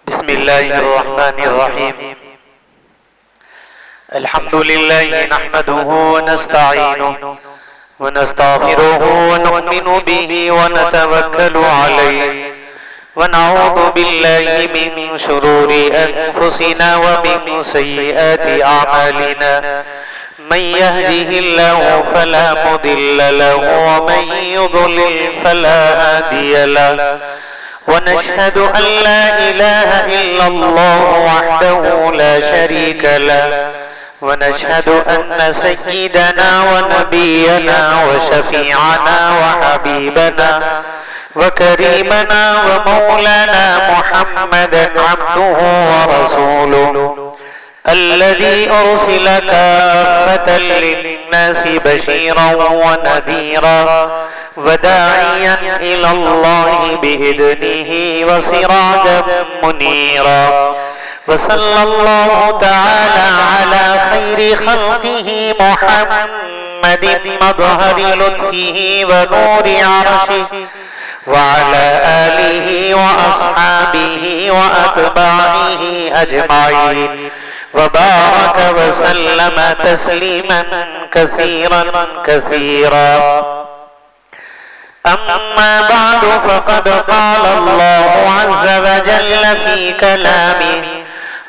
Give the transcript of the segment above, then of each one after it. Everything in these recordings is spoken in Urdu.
بسم الله الرحمن الرحيم. الحمد لله نحمده ونستعينه ونستغفره ونؤمن به ونتوكل عليه ونعوذ بالله من شرور أنفسنا ومن سيئات أعمالنا. من يهده الله فلا مضل له ومن يضلل فلا هادي له. ونشهد أن لا إله إلا الله وحده لا شريك له. ونشهد أن سيدنا ونبينا وشفيعنا وحبيبنا وكريمنا ومولانا محمدا عبده ورسوله الذي أرسل كافة للناس بشيرا ونذيرا وداعيا إلى الله بإذنه وسراجا منيرا. وصلى الله تعالى على خير خلقه محمد مظهر لطفه ونور عرشه وعلى آله وأصحابه وأتباعه أجمعين وبارك وسلم تسليما كثيرا كثيرا. أما بعد فقد قال الله عز وجل في كلامه: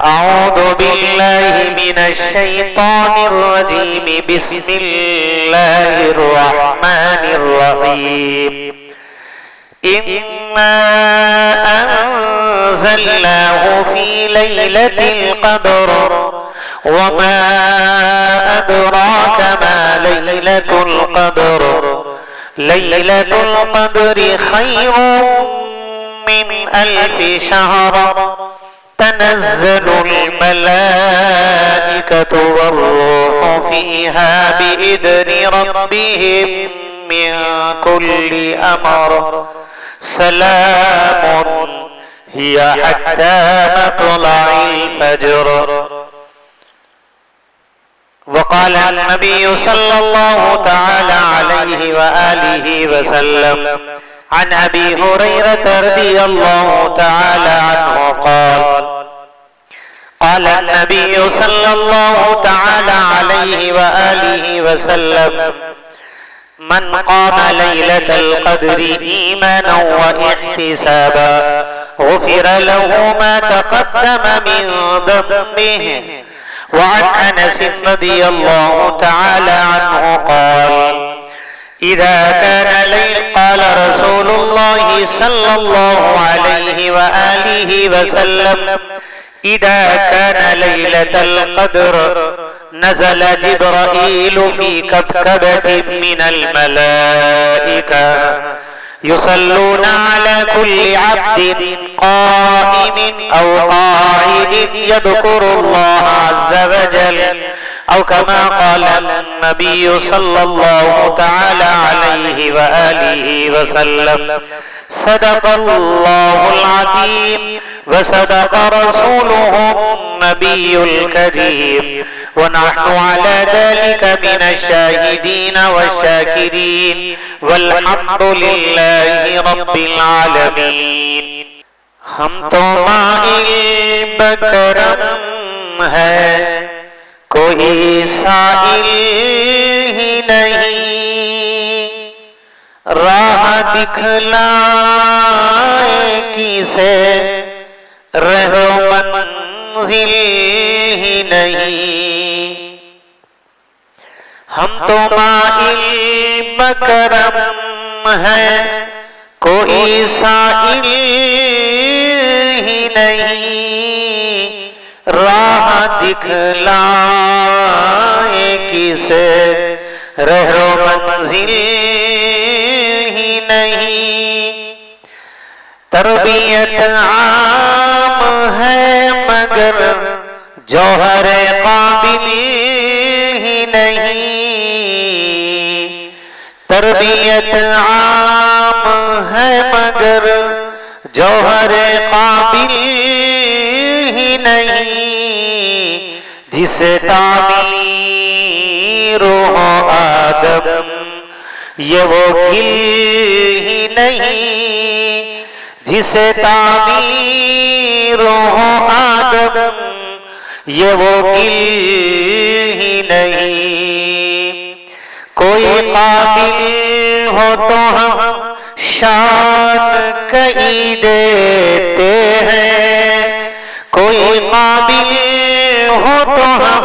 أعوذ بالله من الشيطان الرجيم. بسم الله الرحمن الرحيم. إنا أنزلناه في ليلة القدر وما أدراك ما ليلة القدر. ليلة القدر خير من 1000 شهر. تنزل الملائكة والروح فيها بإذن ربهم من كل أمر. سلام هي حتى مطلع الفجر. وقال النبي صلى الله تعالى عليه وآله وسلم عن أبي هريرة رضي الله تعالى عنه قال: قال النبي صلى الله تعالى عليه وآله وسلم: من قام ليلة القدر إيمانا واحتسابا غفر له ما تقدم من ذنبه. وعن أنس رضي الله تعالى عنه قال: إذا كان ليل قال رسول الله صلى الله عليه وآله وسلم: إذا كان ليلة القدر نزل جبرائيل في كبكبة من الملائكة يصلون على كل عبد قائم أو قاعد يذكر الله عز وجل، أو كما قال النبي صلى الله تعالى عليه وآله وسلم: صدق الله العظيم وصدق رسوله النبي الكريم. ونحن على ذلك من الشاهدين والشاكرين والحمد لله رب العالمين. ہم تو مائل بکرم ہے، کوئی سائل ہی نہیں، راہ دکھلائے کسے رہو منزل ہی نہیں. ہم تو مائل بکرم ہے، کوئی سائل ہی نہیں، راہ دکھلائے کسے رہو منزل ہی نہیں. تربیت عام ہے مگر جوہر قابل ہی نہیں. تربیت عام ہے مگر جوہر قابل ہی نہیں. جسے تعمیر روح آدم یہ وہ گل ہی نہیں جسے تعمیر روح آدم یہ وہ گل ہی نہیں کوئی قابل ہو تو ہم شان کئی دیتے ہیں کوئی قابل ہو تو ہم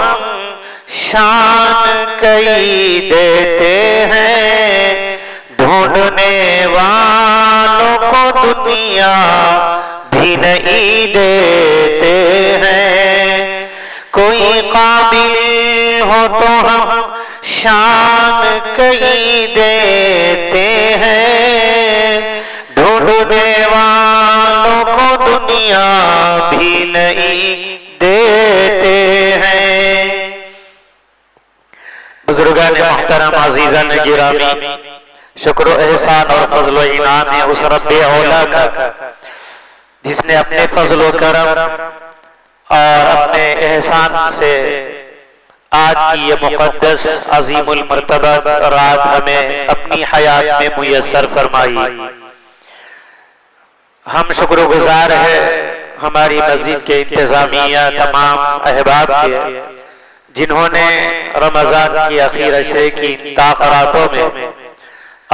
شان کئی دیتے ہیں ڈھونڈنے والوں کو دنیا بھی نہیں دیتے ہیں کوئی قابل ہو تو ہم شان کئی دیتے ہیں ڈھونڈنے والوں کو دنیا بھی نہیں دیتے ہیں۔ بزرگان محترم عزیزان گرامی، شکر و احسان اور فضل و انعام ہے اس رب اولا کا جس نے اپنے فضل و کرم اور اپنے احسان سے آج کی یہ مقدس عظیم المرتبہ رات ہمیں اپنی حیات میں میسر فرمائی۔ ہم شکر گزار ہیں ہماری مسجد کے انتظامیہ تمام احباب کے جنہوں نے رمضان کی اخیر عشرے کی تاخیراتوں میں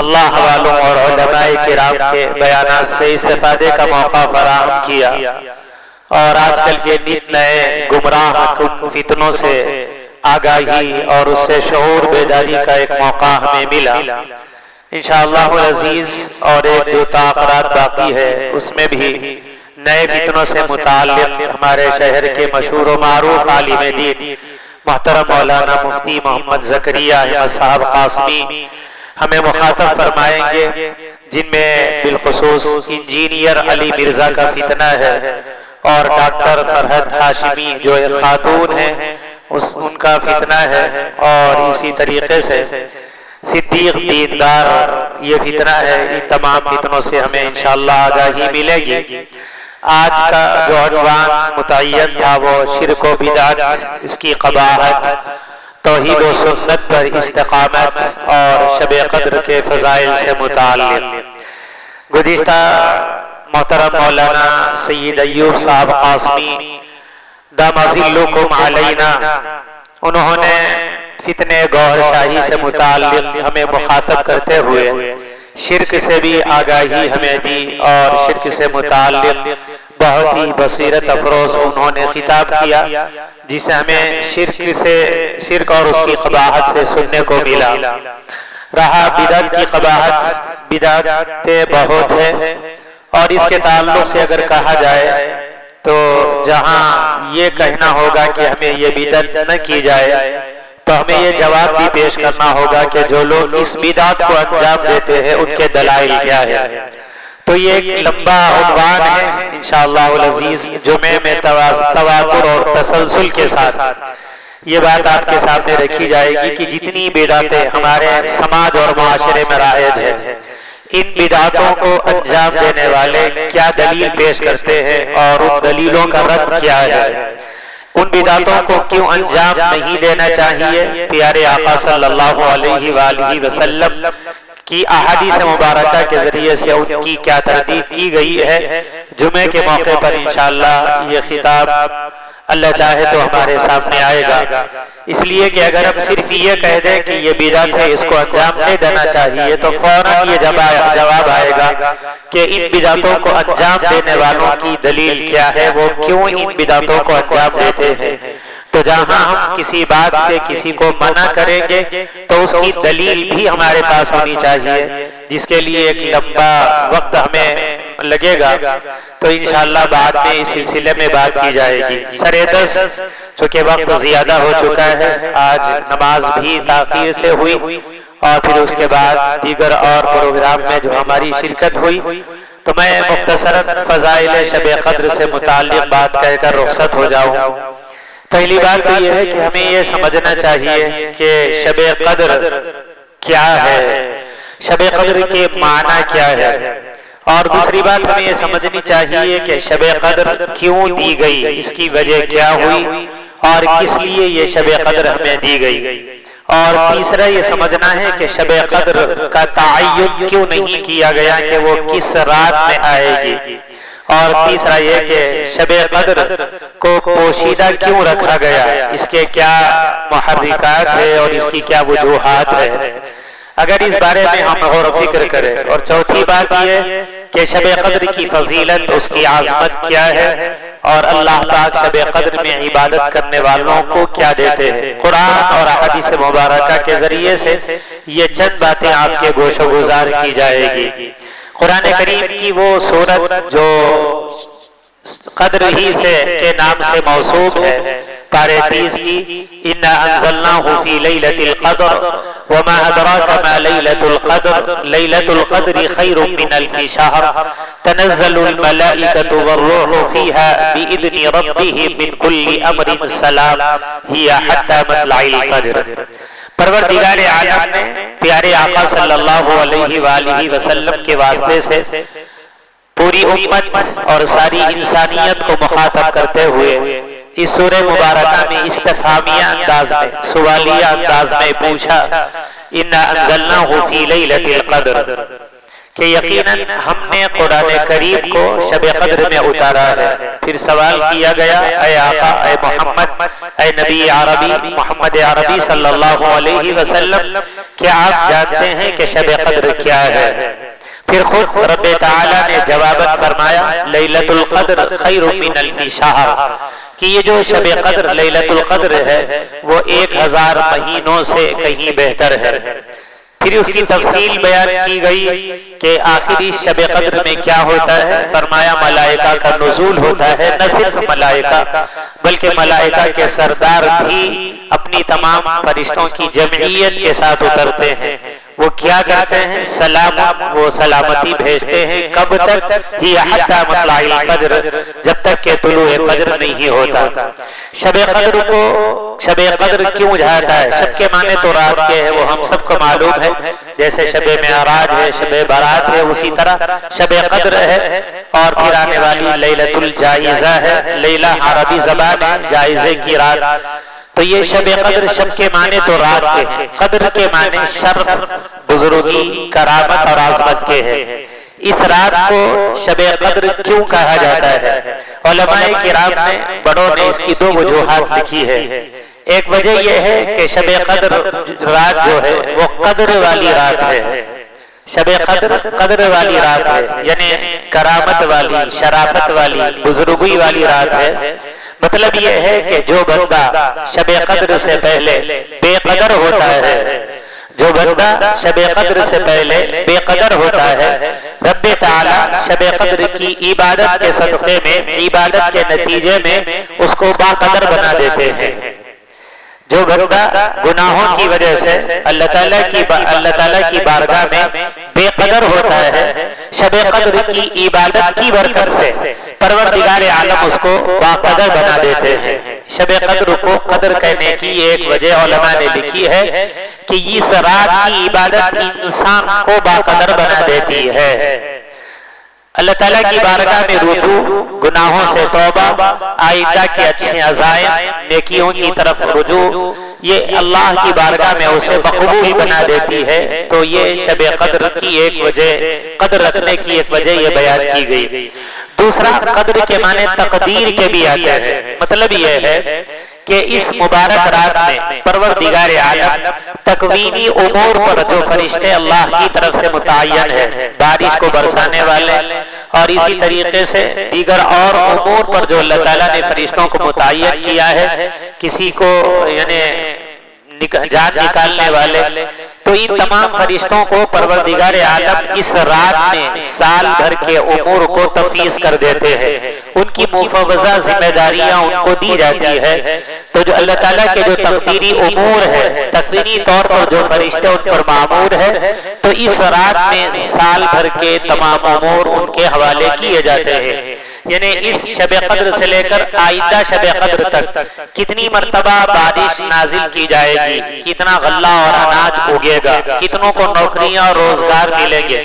اللہ والوں اور علماء کرام کے بیانات سے استفادے کا موقع فراہم کیا اور آج کل کے نت نئے گمراہ فتنوں سے آگاہی اور اس سے شعور بیداری کا ایک موقع ہمیں ملا۔ انشاءاللہ العزیز اور ایک جو تاخیرات باقی ہے اس میں بھی نئے فتنوں سے متعلق ہمارے شہر کے مشہور و معروف عالم دین محترم مولانا مفتی محمد زکریا احمد صاحب قاسمی ہمیں مخاطب فرمائیں گے، جن میں بالخصوص انجینئر علی مرزا کا فتنہ ہے اور ڈاکٹر فرحت ہاشمی جو ایک خاتون ہیں ان کا فتنہ ہے، اور اسی طریقے سے صدیق دیندار یہ فتنہ ہے۔ ان تمام فتنوں سے ہمیں انشاءاللہ آگاہی ملے گی۔ آج کا جو عنوان متعین تھا وہ شرک و بدعت، اس کی قباحت، توحید و سنت پر استقامت اور شب قدر کے فضائل سے متعلق۔ گزشتہ محترم مولانا سید ایوب صاحب قاسمی دام ظلکم علینا انہوں نے فتنے گوھر شاہی سے متعلق ہمیں مخاطب کرتے ہوئے شرک سے بھی آگاہی ہمیں دی اور شرک سے متعلق بہت ہی بصیرت افروز انہوں نے خطاب کیا جسے ہمیں شرک اور اس کی قباحت سے سننے کو ملا۔ رہا بدعت کی قباحت، بدعتیں بہت ہیں اور اس کے تعلق سے اگر کہا جائے تو جہاں یہ کہنا ہوگا کہ ہمیں یہ بدعت نہ کی جائے تو ہمیں یہ جواب بھی پیش کرنا ہوگا کہ جو لوگ اس بدعت کو انجام دیتے ہیں ان کے دلائل کیا ہے۔ تو یہ ایک لمبا عنوان ہے، انشاءاللہ العزیز جمعے میں تواتر اور تسلسل کے ساتھ یہ بات آپ کے سامنے رکھی جائے گی کہ جتنی بدعتیں ہمارے سماج اور معاشرے میں رائج ہیں، ان بدعتوں کو انجام دینے والے کیا دلیل پیش کرتے ہیں اور ان دلیلوں کا رد کیا ہے، ان بدعتوں کو کیوں انجام نہیں دینا چاہیے۔ پیارے آقا صلی اللہ علیہ وآلہ وسلم کی احادیث مبارکہ کے ذریعے سے ان کی کیا تردید کی گئی ہے۔ جمعے کے موقع پر انشاءاللہ یہ خطاب اللہ چاہے تو ہمارے سامنے آئے گا، اس لیے کہ اگر ہم صرف یہ کہہ دیں کہ یہ بدعت ہے اس کو انجام نہیں دینا چاہیے تو فوراً یہ جواب آئے گا کہ ان بدعتوں کو انجام دینے والوں کی دلیل کیا ہے، وہ کیوں ان بدعتوں کو انجام دیتے ہیں۔ تو جہاں ہم کسی بات سے کسی کو منع کریں گے تو اس کی دلیل بھی ہمارے پاس ہونی چاہیے، جس کے لیے ایک لمبا وقت ہمیں لگے گا، تو انشاءاللہ بعد میں اس سلسلے میں بات کی جائے گی۔ سر-10 چونکہ وقت زیادہ ہو چکا ہے، آج نماز بھی تاخیر سے ہوئی اور پھر اس کے بعد دیگر اور پروگرام میں جو ہماری شرکت ہوئی، تو میں مختصراً فضائل شب قدر سے متعلق بات کہہ کر رخصت ہو جاؤں۔ پہلی بات تو یہ ہے کہ ہمیں یہ سمجھنا چاہیے کہ شب قدر کیا ہے، شب قدر کے معنی کیا ہے، اور دوسری بات ہمیں یہ سمجھنی چاہیے کہ شب قدر کیوں دی گئی، اس کی وجہ کیا ہوئی اور کس لیے یہ شب قدر ہمیں دی گئی، اور تیسرا یہ سمجھنا ہے کہ شب قدر کا تعین کیوں نہیں کیا گیا کہ وہ کس رات میں آئے گی، اور تیسرا یہ کہ شب قدر کو پوشیدہ کیوں رکھا گیا، اس کے کیا محرکات ہے اور اس کی کیا وجوہات ہے۔ اگر اس بارے میں ہم غور و فکر کریں، اور چوتھی بات یہ کہ شب قدر کی فضیلت، اس کی عظمت کیا ہے، اور اللہ پاک شب قدر میں عبادت کرنے والوں کو کیا دیتے ہیں، قرآن اور احادیث مبارکہ کے ذریعے سے یہ چند باتیں آپ کے گوش و گزار کی جائے گی۔ قرآن کریم کی وہ سورت جو قدر ہی سے کے نام سے موصوف ہے، پارے 30 کی اِنَّا أَنزَلْنَاهُ فِي لَيْلَةِ الْقَدْرِ وَمَا أَدْرَاكَ مَا لَيْلَةُ الْقَدْرِ لَيْلَةُ الْقَدْرِ خَيْرٌ مِّنَ أَلْفِ شَهْرٍ تَنَزَّلُ الْمَلَائِكَةُ وَالرُّوحُ فِيهَا بِإِذْنِ رَبِّهِم مِّن كُلِّ أَمْرٍ سَلَامٌ هِيَ حَتَّىٰ مَطْلَعِ الْفَجْرِ۔ پروردگار عالم نے پیارے آقا صلی اللہ علیہ وآلہ وسلم کے واسطے سے پوری امت اور ساری انسانیت کو مخاطب کرتے ہوئے اس سورہ مبارکہ میں استفہامیہ انداز میں، سوالیہ انداز میں پوچھا اِنَّا أَنزَلْنَاهُ فِي لَيْلَةِ الْقَدْرِ، کہ یقیناً ہم نے قرآن کریم کو شب قدر میں اتارا ہے۔ پھر سوال کیا گیا، اے آقا، اے محمد، اے نبی عربی محمد عربی صلی اللہ علیہ وسلم، کیا آپ جانتے ہیں کہ شب قدر کیا ہے؟ پھر خود رب تعالیٰ نے جواباً فرمایا لیلۃ القدر خیر من الف شہر، کہ یہ جو شب قدر لیلۃ القدر ہے وہ 1000 مہینوں سے کہیں بہتر ہے۔ پھر اس کی تفصیل بیان کی گئی کہ آخر اس شب قدر میں کیا ہوتا ہے۔ فرمایا ملائکہ کا نزول ہوتا ہے، نہ صرف ملائکہ بلکہ ملائکہ کے سردار بھی اپنی تمام فرشتوں کی جمعیت کے ساتھ اترتے ہیں۔ وہ کیا کرتے ہیں؟ سلام، وہ سلامتی بھیجتے ہیں۔ کب تک؟ ہی حتی مطلع الفجر، جب تک کہ طلوع فجر نہیں ہوتا۔ شب قدر کیوں جاتا ہے؟ شب کے معنی تو رات کے ہے، وہ ہم سب کو معلوم ہے، جیسے شب معراج ہے، شب برات ہے، اسی طرح شب قدر ہے۔ اور پھر آنے والی لیلۃ الجائزہ ہے، لیلہ عربی زبان ہے، جائزے کی رات۔ تو یہ شب قدر، شب کے معنی تو رات کے ہیں، قدر کے معنی شرف، بزرگی، کرامت اور عظمت کے ہیں۔ اس رات کو شب قدر کیوں کہا جاتا ہے؟ علماء کرام نے بڑوں نے اس کی 2 وجوہات لکھی ہے۔ ایک وجہ یہ ہے کہ شب قدر رات جو ہے وہ قدر والی رات ہے۔ شب قدر قدر والی رات ہے، یعنی کرامت والی، شرافت والی، بزرگی والی رات ہے۔ مطلب یہ ہے کہ جو بندہ شب قدر سے پہلے بے قدر ہوتا ہے، جو بندہ شب قدر سے پہلے بے قدر ہوتا ہے، رب تعالیٰ شب قدر کی عبادت کے صدقے میں، عبادت کے نتیجے میں اس کو باقدر بنا دیتے ہیں۔ جو بندہ گناہوں کی وجہ سے اللہ تعالیٰ کی بارگاہ میں بے قدر ہوتا ہے، شب قدر کی عبادت کی برکت سے پروردگار عالم اس کو باقدر بنا دیتے ہیں۔ شب قدر کو قدر کہنے کی ایک وجہ علماء نے لکھی ہے کہ اس رات کی عبادت انسان کو باقدر بنا دیتی ہے۔ اللہ تعالیٰ کی بارگاہ میں رجوع، گناہوں سے توبہ، آئندہ کے اچھے عزائم، نیکیوں کی طرف رجوع، یہ اللہ کی بارگاہ میں اسے مقبول بنا دیتی ہے۔ تو یہ شب قدر کی ایک وجہ، قدر رکھنے کی ایک وجہ یہ بیان کی گئی۔ دوسرا، قدر کے معنی تقدیر کے بھی آتے ہیں۔ مطلب یہ ہے کہ اس مبارک رات میں پروردگار عالم تکوینی امور پر جو فرشتے اللہ کی طرف سے متعین ہے، بارش کو برسانے والے، اور اسی طریقے سے دیگر اور امور پر جو اللہ تعالیٰ نے فرشتوں کو متعین کیا ہے، کسی کو یعنی جان نکالنے والے، تو ان تمام فرشتوں کو پروردگار عالم اس رات میں سال بھر کے امور کو تفویض کر دیتے ہیں۔ ان کی مفوضہ ذمہ داریاں ان کو دی جاتی ہے۔ تو جو اللہ تعالیٰ کے جو تقدیری امور ہے، تقدیری طور پر جو فرشتے ان پر معمور ہے، تو اس رات میں سال بھر کے تمام امور ان کے حوالے کیے جاتے ہیں۔ یعنی اس شب قدر سے لے کر آئندہ شب قدر تک کتنی مرتبہ بارش نازل کی جائے گی، کتنا غلہ اور اناج اگے گا، کتنوں کو نوکریاں اور روزگار ملیں گے،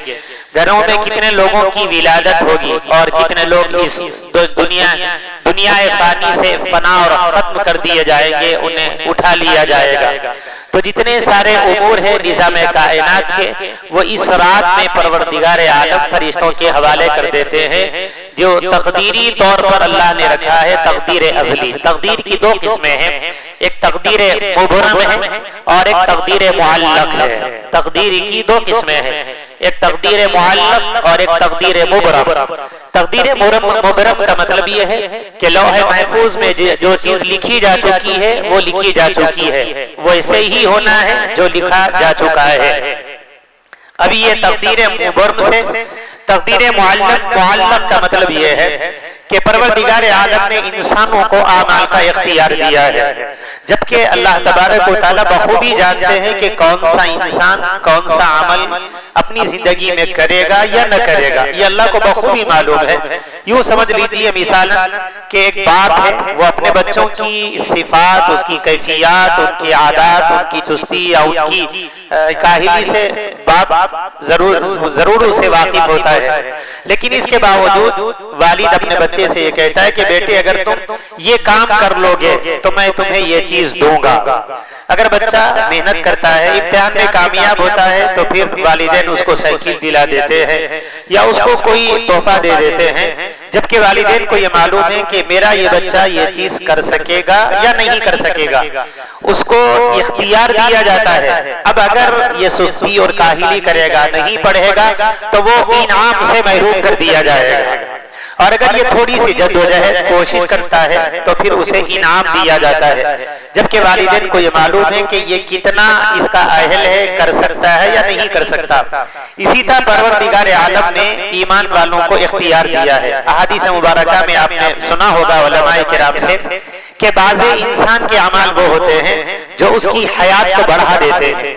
گھروں میں کتنے لوگوں کی ولادت ہوگی، اور کتنے لوگ اس دنیا فانی سے فنا اور ختم کر دیے جائیں گے، انہیں اٹھا لیا جائے گا۔ تو جتنے سارے امور ہیں نظام کائنات کے وہ اس رات میں پروردگار عالم فرشتوں کے حوالے کر دیتے ہیں، جو تقدیری طور پر اللہ نے رکھا ہے تقدیر ازلی۔ تقدیر کی دو قسمیں ہیں، ایک تقدیر مبرم ہے اور ایک تقدیر معلق ہے۔ تقدیر کی دو قسمیں ہیں، ایک تقدیر معلق اور ایک تقدیر مبرم۔ تقدیر مبرم کا مطلب یہ ہے کہ لوح محفوظ میں جو چیز لکھی جا چکی ہے وہ لکھی جا چکی ہے، وہ ایسے ہی ہونا ہے جو لکھا جا چکا ہے۔ ابھی یہ تقدیر مبرم سے تقدیر معلق کا مطلب یہ ہے کہ پروردگار عالم نے انسانوں کو اعمال کا اختیار دیا ہے، جبکہ اللہ تبارک و تعالیٰ بخوبی جانتے ہیں کہ کون سا انسان کون سا عمل اپنی زندگی میں کرے گا یا نہ کرے گا، یہ اللہ کو بخوبی معلوم ہے۔ یوں سمجھ لیجیے مثالاً کہ ایک باپ ہے، وہ اپنے بچوں کی صفات، اس کی کیفیات، ان کی عادات، ان کی چستی یا ان کی کاہلی سے باپ ضرور اسے واقف ہوتا ہے، لیکن اس کے باوجود والد اپنے بچے سے یہ کہتا ہے کہ بیٹے اگر تم یہ کام کر لو گے تو میں تمہیں یہ چیز دوں گا۔ اگر بچہ محنت کرتا ہے، امتحان میں کامیاب ہوتا ہے تو پھر والدین اس کو سائیکل دلا دیتے ہیں یا اس کو کوئی تحفہ دے دیتے ہیں، جبکہ والدین کو یہ معلوم ہے کہ میرا یہ بچہ یہ چیز کر سکے گا یا نہیں کر سکے گا، اس کو اختیار دیا جاتا ہے۔ اب اگر یہ سستی اور کاہلی کرے گا، نہیں پڑھے گا تو وہ انعام سے محروم کر دیا جائے گا، اور اگر یہ تھوڑی سی جدوجہد کوشش کرتا ہے تو پھر اسے انعام دیا جاتا ہے، جبکہ والدین کو یہ معلوم ہے کہ یہ کتنا اس کا اہل ہے، کر سکتا ہے یا نہیں کر سکتا۔ اسی طرح پروردگار عالم نے ایمان والوں کو اختیار دیا ہے۔ احادیث مبارکہ میں آپ نے سنا ہوگا علماء کرام سے کہ بعض انسان کے اعمال وہ ہوتے ہیں جو اس کی حیات کو بڑھا دیتے ہیں،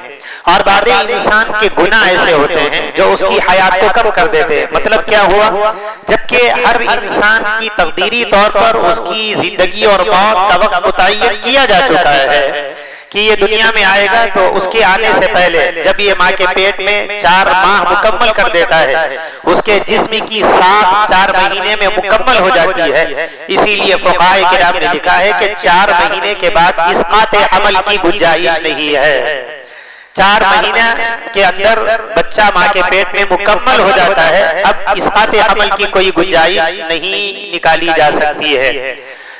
اور بعض انسان کے گناہ ایسے ہوتے ہیں جو اس کی حیات کو کم کر دیتے ہیں۔ مطلب کیا ہوا؟ جبکہ ہر انسان کی تقدیری طور پر اس کی زندگی اور موت کا وقت متعین کیا جا چکا ہے کہ یہ دنیا میں آئے گا، تو اس کے آنے سے پہلے جب یہ ماں کے پیٹ میں 4 ماہ مکمل کر دیتا ہے، اس کے جسم کی ساخت 4 مہینے میں مکمل ہو جاتی ہے۔ اسی لیے فقہاء کرام نے لکھا ہے کہ 4 مہینے کے بعد اسقاط حمل کی گنجائش نہیں ہے۔ 4 مہینہ کے اندر بچہ ماں کے پیٹ میں مکمل ہو جاتا ہے، اب اسقاط حمل کی کوئی گنجائش نہیں نکالی جا سکتی ہے۔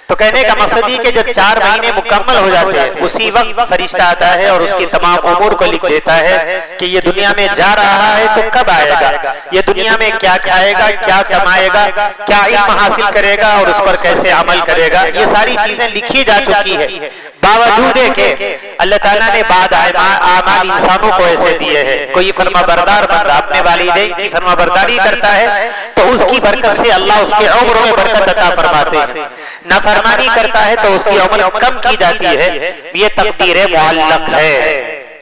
تو کہنے کا مقصد یہ کہ جب 4 مہینے مکمل ہو جاتے ہیں، اسی وقت فرشتہ آتا ہے اور اس کی تمام امور کو لکھ دیتا ہے کہ یہ دنیا میں جا رہا ہے تو کب آئے گا، یہ دنیا میں کیا کھائے گا، کیا کمائے گا، کیا علم حاصل کرے گا اور اس پر کیسے عمل کرے گا، یہ ساری چیزیں لکھی جا چکی ہے۔ باوجود کہ اللہ تعالیٰ نے بعد اعمال انسانوں کو ایسے دیے ہیں، کوئی فرما بردار بندہ اپنے والدین کی فرما برداری کرتا ہے تو اس کی برکت سے اللہ اس کے عمر میں برکت عطا فرماتے ہیں، نافرمانی کرتا ہے تو اس کی عمر کم کی جاتی ہے۔ یہ تقدیر معلق ہے،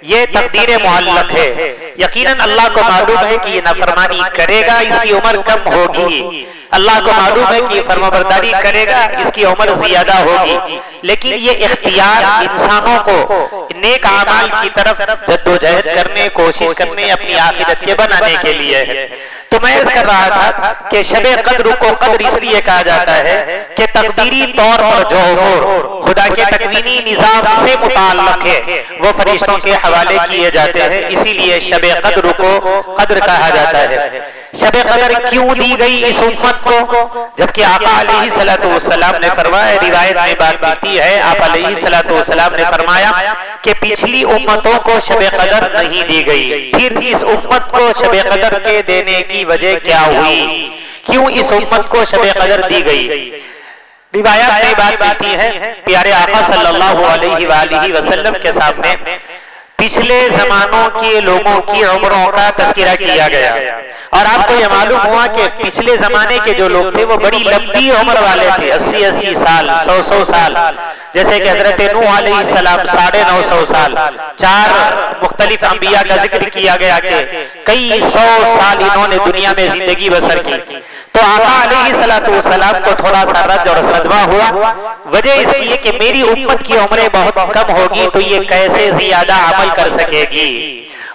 یہ تقدیر معلق ہے۔ یقیناً اللہ کو معلوم ہے کہ یہ نافرمانی کرے گا، اس کی عمر کم ہوگی، اللہ کو معلوم ہے کہ یہ فرمانبرداری کرے گا، اس کی عمر زیادہ ہوگی، لیکن یہ اختیار انسانوں کو نیک اعمال کی طرف جدوجہد کرنے، کوشش کرنے، اپنی عاقبت کے بنانے کے لیے ہے۔ تو میں اس کر رہا تھا کہ شب قدر کو قدر اس لیے کہا جاتا ہے کہ تقدیری طور پر جو امور خدا کے تکوینی نظام سے متعلق ہے وہ فرشتوں کے حوالے کیے جاتے ہیں، اسی لیے شب قدر کو قدر کہا جاتا ہے۔ شب قدر کیوں دی گئی اس امت کو؟ جبکہ آقا علیہ الصلوۃ والسلام نے فرمایا، روایت میں بات ملتی ہے، آقا علیہ الصلوۃ والسلام نے فرمایا کہ پچھلی امتوں کو شب قدر نہیں دی گئی، پھر اس امت کو شب قدر کے دینے کی وجہ کیا ہوئی، کیوں اس امت کو شب قدر دی گئی؟ روایات میں بات ملتی ہے، پیارے آقا صلی اللہ علیہ وآلہ وسلم کے سامنے پچھلے زمانوں کے لوگوں کی عمروں کا تذکرہ کیا گیا، اور آپ کو یہ معلوم ہوا کہ پچھلے زمانے کے جو لوگ تھے وہ بڑی لمبی عمر والے تھے، 80 سال، 100 سال، جیسے کہ حضرت نوح علیہ السلام 950 سال، 4 مختلف انبیاء کا ذکر کیا گیا کہ کئی 100 سال انہوں نے دنیا میں زندگی بسر کی۔ تو آقا علیہ السلام کو تھوڑا سا رنج اور صدمہ ہوا، وجہ اس لیے کہ میری امت کی عمریں بہت کم ہوگی تو یہ کیسے زیادہ عمل کر سکے گی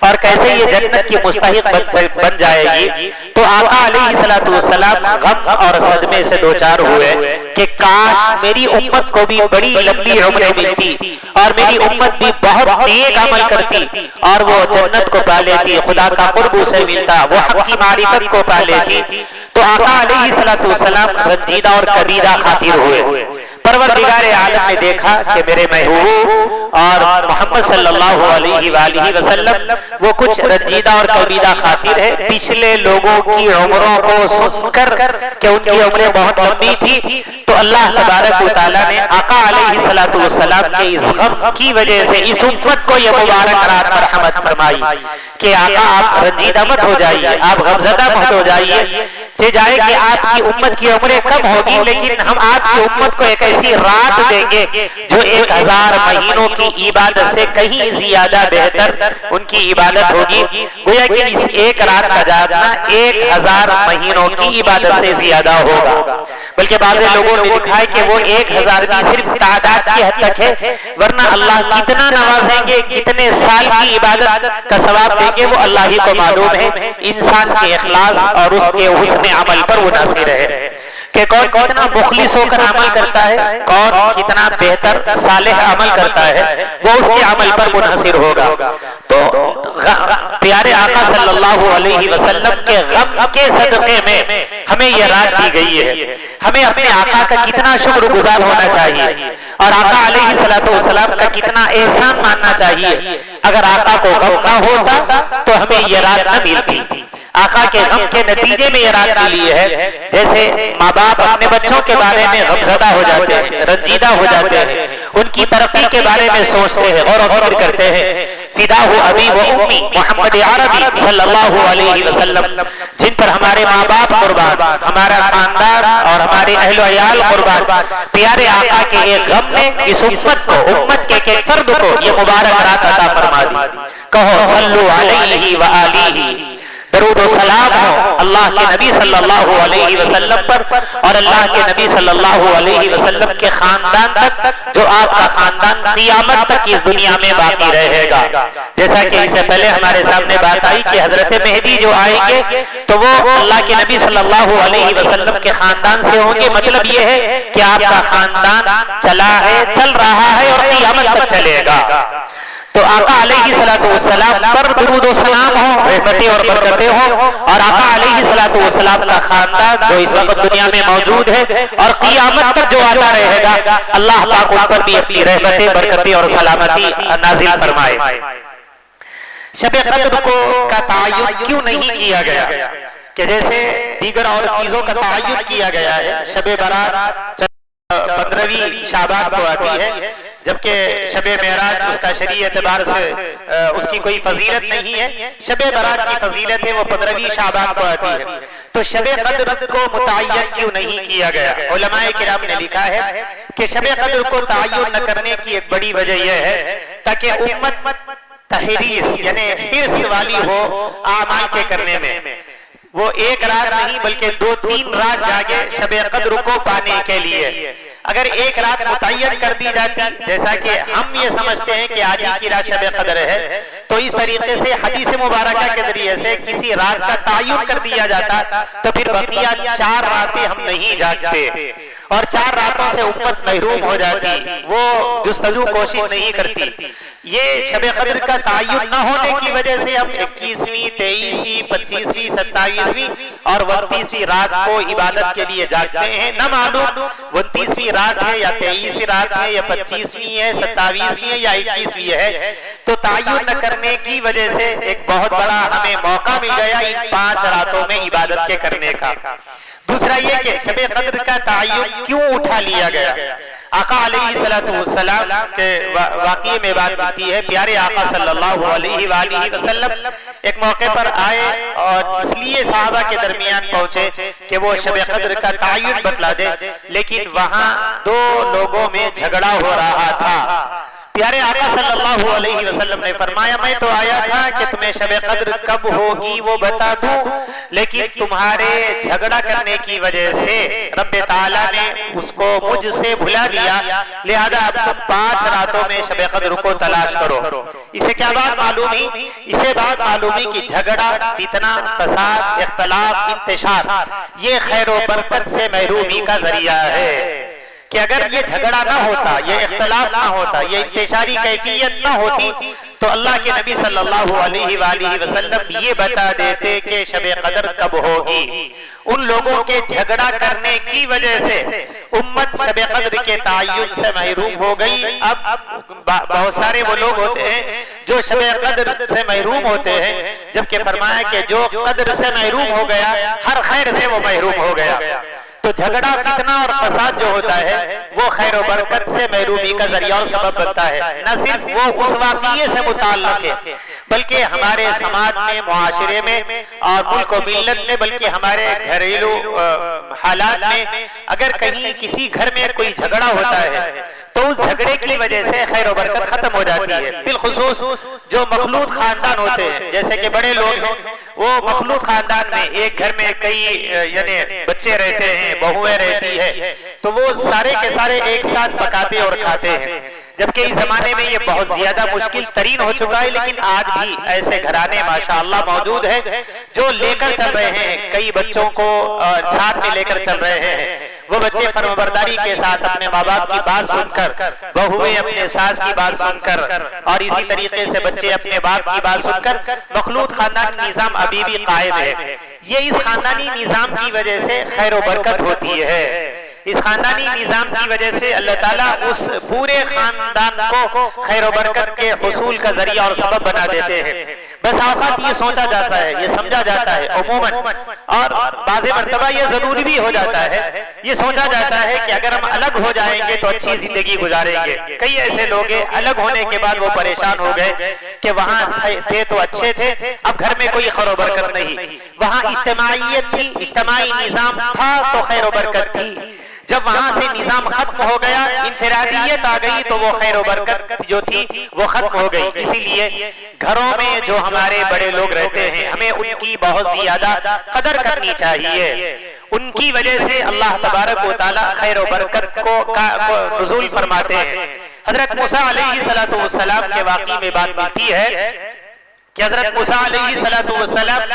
اور کیسے یہ جنت کی مستحق بن جائے گی۔ تو آقا علیہ السلام غم اور صدمے سے دوچار ہوئے کہ کاش میری امت کو بھی بڑی لمبی عمریں ملتی اور میری امت بھی بہت نیک عمل کرتی اور وہ جنت کو پا لیتی، خدا کا قرب اسے ملتا، وہ حق کی معرفت کو پا لیتی۔ تو آقا علیہ السلام رنجیدہ اور کبیدہ خاطر ہوئے۔ پروردگار عالم نے دیکھا کہ میرے محبوب اور محمد صلی اللہ علیہ وآلہ وسلم وہ کچھ رنجیدہ اور کبیدہ خاطر ہے، پچھلے لوگوں کی عمروں کو سن کر کہ ان کی عمریں بہت لمبی تھی، تو اللہ تبارک و تعالیٰ نے آقا علیہ السلام کے اس غم کی وجہ سے اس امت کو یہ مبارک رات مرحمت فرمائی کہ آقا آپ رنجیدہ مت ہو جائیے، آپ غمزدہ مت ہو جائیے، جائے کہ آپ کی امت کی عمریں کم ہوگی لیکن ہم آپ کی امت کو ایک ایسی رات دیں گے جو 1000 مہینوں کی عبادت سے کہیں زیادہ بہتر ان کی عبادت ہوگی، گویا کہ اس ایک رات کا جاگنا 1000 مہینوں کی عبادت سے زیادہ ہوگا۔ بلکہ بعض لوگوں نے لکھا ہے کہ وہ 1000 بھی صرف تعداد کی حد تک ہے، ورنہ اللہ کتنا نوازیں گے، کتنے سال کی عبادت کا ثواب دیں گے وہ اللہ ہی کو معلوم ہے۔ انسان کے اخلاص اور اس کے حسن عمل پر منحصر ہے کہ کون کتنا مخلص ہو کر عمل کرتا ہے، کون کتنا بہتر صالح عمل کرتا ہے، وہ اس کے عمل پر منحصر ہوگا۔ تو پیارے آقا صلی اللہ علیہ وسلم کے غم کے صدقے میں ہمیں یہ رات دی گئی ہے، ہمیں اپنے آقا کا کتنا شکر گزار ہونا چاہیے اور آقا علیہ السلام کا کتنا احسان ماننا چاہیے۔ اگر آقا کو غم نہ ہوتا تو ہمیں یہ رات نہ ملتی۔ آقا کے غم کے نتیجے میں یہ رات ملی ہے، جیسے ماں باپ اپنے بچوں کے بارے میں غمزدہ ہو جاتے ہیں، رنجیدہ ہو جاتے ہیں، ان کی ترقی کے بارے میں سوچتے ہیں، غور و فکر کرتے ہیں۔ فداہ ابی و امی محمد عربی صلی اللہ علیہ وسلم، جن پر ہمارے ماں باپ قربان، ہمارا خاندان اور ہمارے اہل و عیال قربان، پیارے آقا کے ایک غم نے اس امت کو، امت کے ایک فرد کو یہ مبارک رات عطا فرما دی۔ کہو صلو علیہ وآلہ، درود و سلام ہو اللہ کے نبی صلی اللہ علیہ وسلم پر اور اللہ کے نبی صلی اللہ علیہ وسلم کے خاندان تک، جو آپ کا خاندان قیامت تک اس دنیا میں باقی رہے گا۔ جیسا کہ اس سے پہلے ہمارے سامنے بات آئی کہ حضرت مہدی جو آئیں گے تو وہ اللہ کے نبی صلی اللہ علیہ وسلم کے خاندان سے ہوں گے، مطلب یہ ہے کہ آپ کا خاندان چلا ہے، چل رہا ہے اور قیامت تک چلے گا۔ تو آقا علیہ السلام پر درود و سلام ہو، رحمتیں اور برکتیں ہوں، اور آقا علیہ السلام کا خاندان جو اس وقت دنیا میں موجود ہے اور قیامت تک جو آتا رہے گا، اللہ پاک ان پر بھی اپنی رحمتیں، برکتیں اور سلامتی نازل فرمائے۔ شب قدر کا تعین کیوں نہیں کیا گیا کہ جیسے دیگر اور چیزوں کا تعین کیا گیا ہے؟ شب برات 15ویں شعبان کو آتی ہے، جبکہ شب معراج اس کا شرعی اعتبار سے اس کی کوئی فضیلت نہیں ہے۔ شب برات کی فضیلت ہے وہ 15ویں شعبان کو آتی ہے، تو شب قدر کو متعین کیوں نہیں کیا گیا؟ علماء کرام نے لکھا ہے کہ شب قدر کو تعین نہ کرنے کی ایک بڑی وجہ یہ ہے تاکہ امت تحریص یعنی حرص والی ہو اعمال کے کرنے میں، وہ ایک رات نہیں بلکہ 2-3 رات جاگے شب قدر کو پانے کے لیے۔ اگر ایک رات متعین کر دی جاتی، جیسا کہ ہم یہ سمجھتے ہیں کہ آج کی رات شب قدر ہے، تو اس طریقے سے حدیث مبارکہ کے ذریعے سے کسی رات کا تعین کر دیا جاتا تو پھر بقیہ 4 راتیں ہم نہیں جاگتے اور 4 راتوں سے امت محروم ہو جاتی، وہ جستجو کوشش نہیں کرتی۔ یہ شب قدر کا تعین نہ ہونے کی وجہ سے ہم 21ویں، 23ویں، 25ویں، 27ویں اور 29ویں رات کو عبادت کے لیے جاگتے ہیں، نہ معلوم 29ویں رات ہے یا 23ویں رات ہے یا 25ویں ہے، 27ویں ہے یا 21ویں ہے۔ تو تعین نہ کرنے کی وجہ سے ایک بہت بڑا ہمیں موقع مل گیا ان 5 راتوں میں عبادت کے کرنے کا۔ دوسرا یہ کہ شب قدر کا تعین کیوں اٹھا لیا گیا؟ آقا علیہ السلام کے واقعے میں بات آتی ہے، پیارے آقا صلی اللہ علیہ وآلہ وسلم ایک موقع پر آئے اور اس لیے صحابہ کے درمیان پہنچے کہ وہ شب قدر کا تعین بتلا دے، لیکن وہاں 2 لوگوں میں جھگڑا ہو رہا تھا۔ پیارے آقا صلی اللہ علیہ وسلم نے فرمایا میں تو آیا تھا کہ تمہیں شب قدر کب ہوگی وہ بتا دوں، لیکن تمہارے جھگڑا کرنے کی وجہ سے رب تعالیٰ نے اس کو مجھ سے بھلا دیا، لہذا اب تم 5 راتوں میں شب قدر کو تلاش کرو۔ اسے کیا بات معلوم ہوئی؟ اسے بات معلوم ہوئی کہ جھگڑا، فتنہ، فساد، اختلاف، انتشار یہ خیر و برکت سے محرومی کا ذریعہ ہے، کہ اگر یہ جھگڑا نہ ہوتا، یہ اختلاف نہ ہوتا، یہ انتشاری کیفیت نہ ہوتی تو اللہ کے نبی صلی اللہ علیہ وآلہ وسلم یہ بتا دیتے کہ شب قدر کب ہوگی۔ ان لوگوں کے جھگڑا کرنے کی وجہ سے امت شب قدر کے تعین سے محروم ہو گئی۔ اب بہت سارے وہ لوگ ہوتے ہیں جو شب قدر سے محروم ہوتے ہیں، جبکہ فرمایا کہ جو قدر سے محروم ہو گیا ہر خیر سے وہ محروم ہو گیا۔ تو جھگڑا، فتنہ اور فساد جو ہوتا ہے وہ خیر و برکت سے محرومی کا ذریعہ اور سبب بنتا ہے۔ نہ صرف وہ اس واقعے سے متعلق ہے بلکہ ہمارے سماج میں، معاشرے میں اور ملک و ملت میں، بلکہ ہمارے گھریلو حالات میں اگر کہیں کسی گھر میں کوئی جھگڑا ہوتا ہے تو اس جھگڑے کی وجہ سے خیر و برکت ختم ہو جاتی ہے۔ بالخصوص جو مخلوط خاندان ہوتے ہیں، جیسے کہ بڑے لوگ ہیں، وہ مخلوط خاندان میں ایک گھر میں کئی یعنی بچے رہتے ہیں، بہویں رہتی ہے، تو وہ سارے کے سارے ایک ساتھ پکاتے اور کھاتے ہیں، جبکہ اس زمانے میں یہ بہت زیادہ مشکل ترین ہو چکا ہے، لیکن آج بھی ایسے گھرانے ماشاءاللہ موجود ہیں جو لے کر چل رہے ہیں، کئی بچوں کو ساتھ میں لے کر چل رہے ہیں۔ وہ بچے فرمانبرداری کے ساتھ اپنے ماں باپ کی بات سن کر، بہویں اپنے ساس کی بات سن کر، اور اسی طریقے سے بچے اپنے باپ کی بات سن کر، مخلوط خاندانی نظام ابھی بھی قائم ہے۔ یہ اس خاندانی نظام کی وجہ سے خیر و برکت ہوتی ہے۔ اس خاندانی نظام کی وجہ سے اللہ تعالیٰ اس پورے خاندان کو خیر و برکت کے حصول کا ذریعہ اور سبب بنا دیتے ہیں۔ بس اوقات یہ سوچا جاتا ہے، یہ سمجھا جاتا ہے عموماً، اور بعض مرتبہ یہ ضروری بھی ہو جاتا ہے، یہ سوچا جاتا ہے کہ اگر ہم الگ ہو جائیں گے تو اچھی زندگی گزاریں گے۔ کئی ایسے لوگ ہیں الگ ہونے کے بعد وہ پریشان ہو گئے کہ وہاں تھے تو اچھے تھے، اب گھر میں کوئی خیر و برکت نہیں۔ وہاں اجتماعیت تھی، اجتماعی نظام تھا تو خیر و برکت تھی، جب وہاں سے نظام ختم ہو گیا، انفرادیت آ گئی تو وہ خیر و برکت جو تھی وہ ختم ہو گئی۔ اسی لیے گھروں میں جو ہمارے بڑے لوگ رہتے ہیں ہمیں ان کی بہت زیادہ قدر کرنی چاہیے۔ ان کی وجہ سے اللہ تبارک و تعالی خیر و برکت کو نزول فرماتے ہیں۔ حضرت موسیٰ علیہ السلام کے واقعے میں بات ملتی ہے کہ حضرت موسیٰ علیہ السلام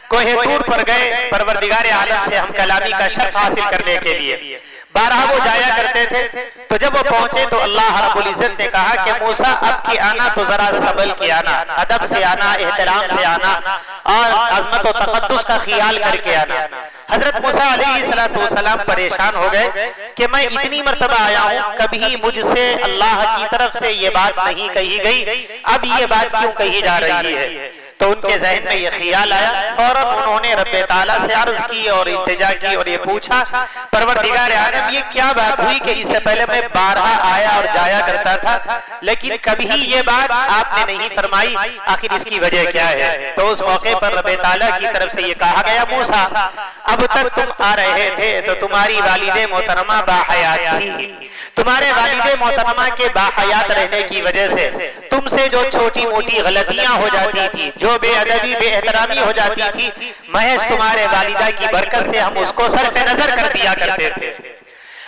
کوہ طور پر گئے پروردگار عالم سے ہم کلامی کا شرف حاصل کرنے کے لیے۔ بارہا وہ جایا کرتے تھے، تو جب وہ پہنچے تو اللہ رب العزت نے کہا کہ موسیٰ اب کی آنا تو ذرا صبر کی آنا، ادب سے آنا، احترام سے آنا اور عظمت و تقدس کا خیال کر کے آنا۔ حضرت موسیٰ علیہ السلام پریشان ہو گئے کہ میں اتنی مرتبہ آیا ہوں، کبھی مجھ سے اللہ کی طرف سے یہ بات نہیں کہی گئی، اب یہ بات کیوں کہی جا رہی ہے؟ تو ان کے ذہن میں یہ خیال آیا، فوراً انہوں نے رب تعالیٰ سے عرض کی اور التجا کی اور یہ پوچھا پروردگار عالم یہ کیا بات ہوئی کہ اس سے پہلے میں بارہا آیا اور جایا کرتا تھا لیکن کبھی یہ بات آپ نے نہیں فرمائی، آخر اس کی وجہ کیا ہے؟ تو اس موقع پر رب تعالیٰ کی طرف سے یہ کہا گیا موسیٰ اب تک تم آ رہے تھے تو تمہاری والد محترمہ باحیات تھی، تمہارے والد محترمہ کے باحیات رہنے کی وجہ سے تم سے جو چھوٹی موٹی غلطیاں ہو جاتی تھی، جو بے ادبی بے احترامی ہو جاتی تھی، محض تمہارے والدہ کی برکت سے ہم اس کو صرف نظر کر دیا کرتے تھے۔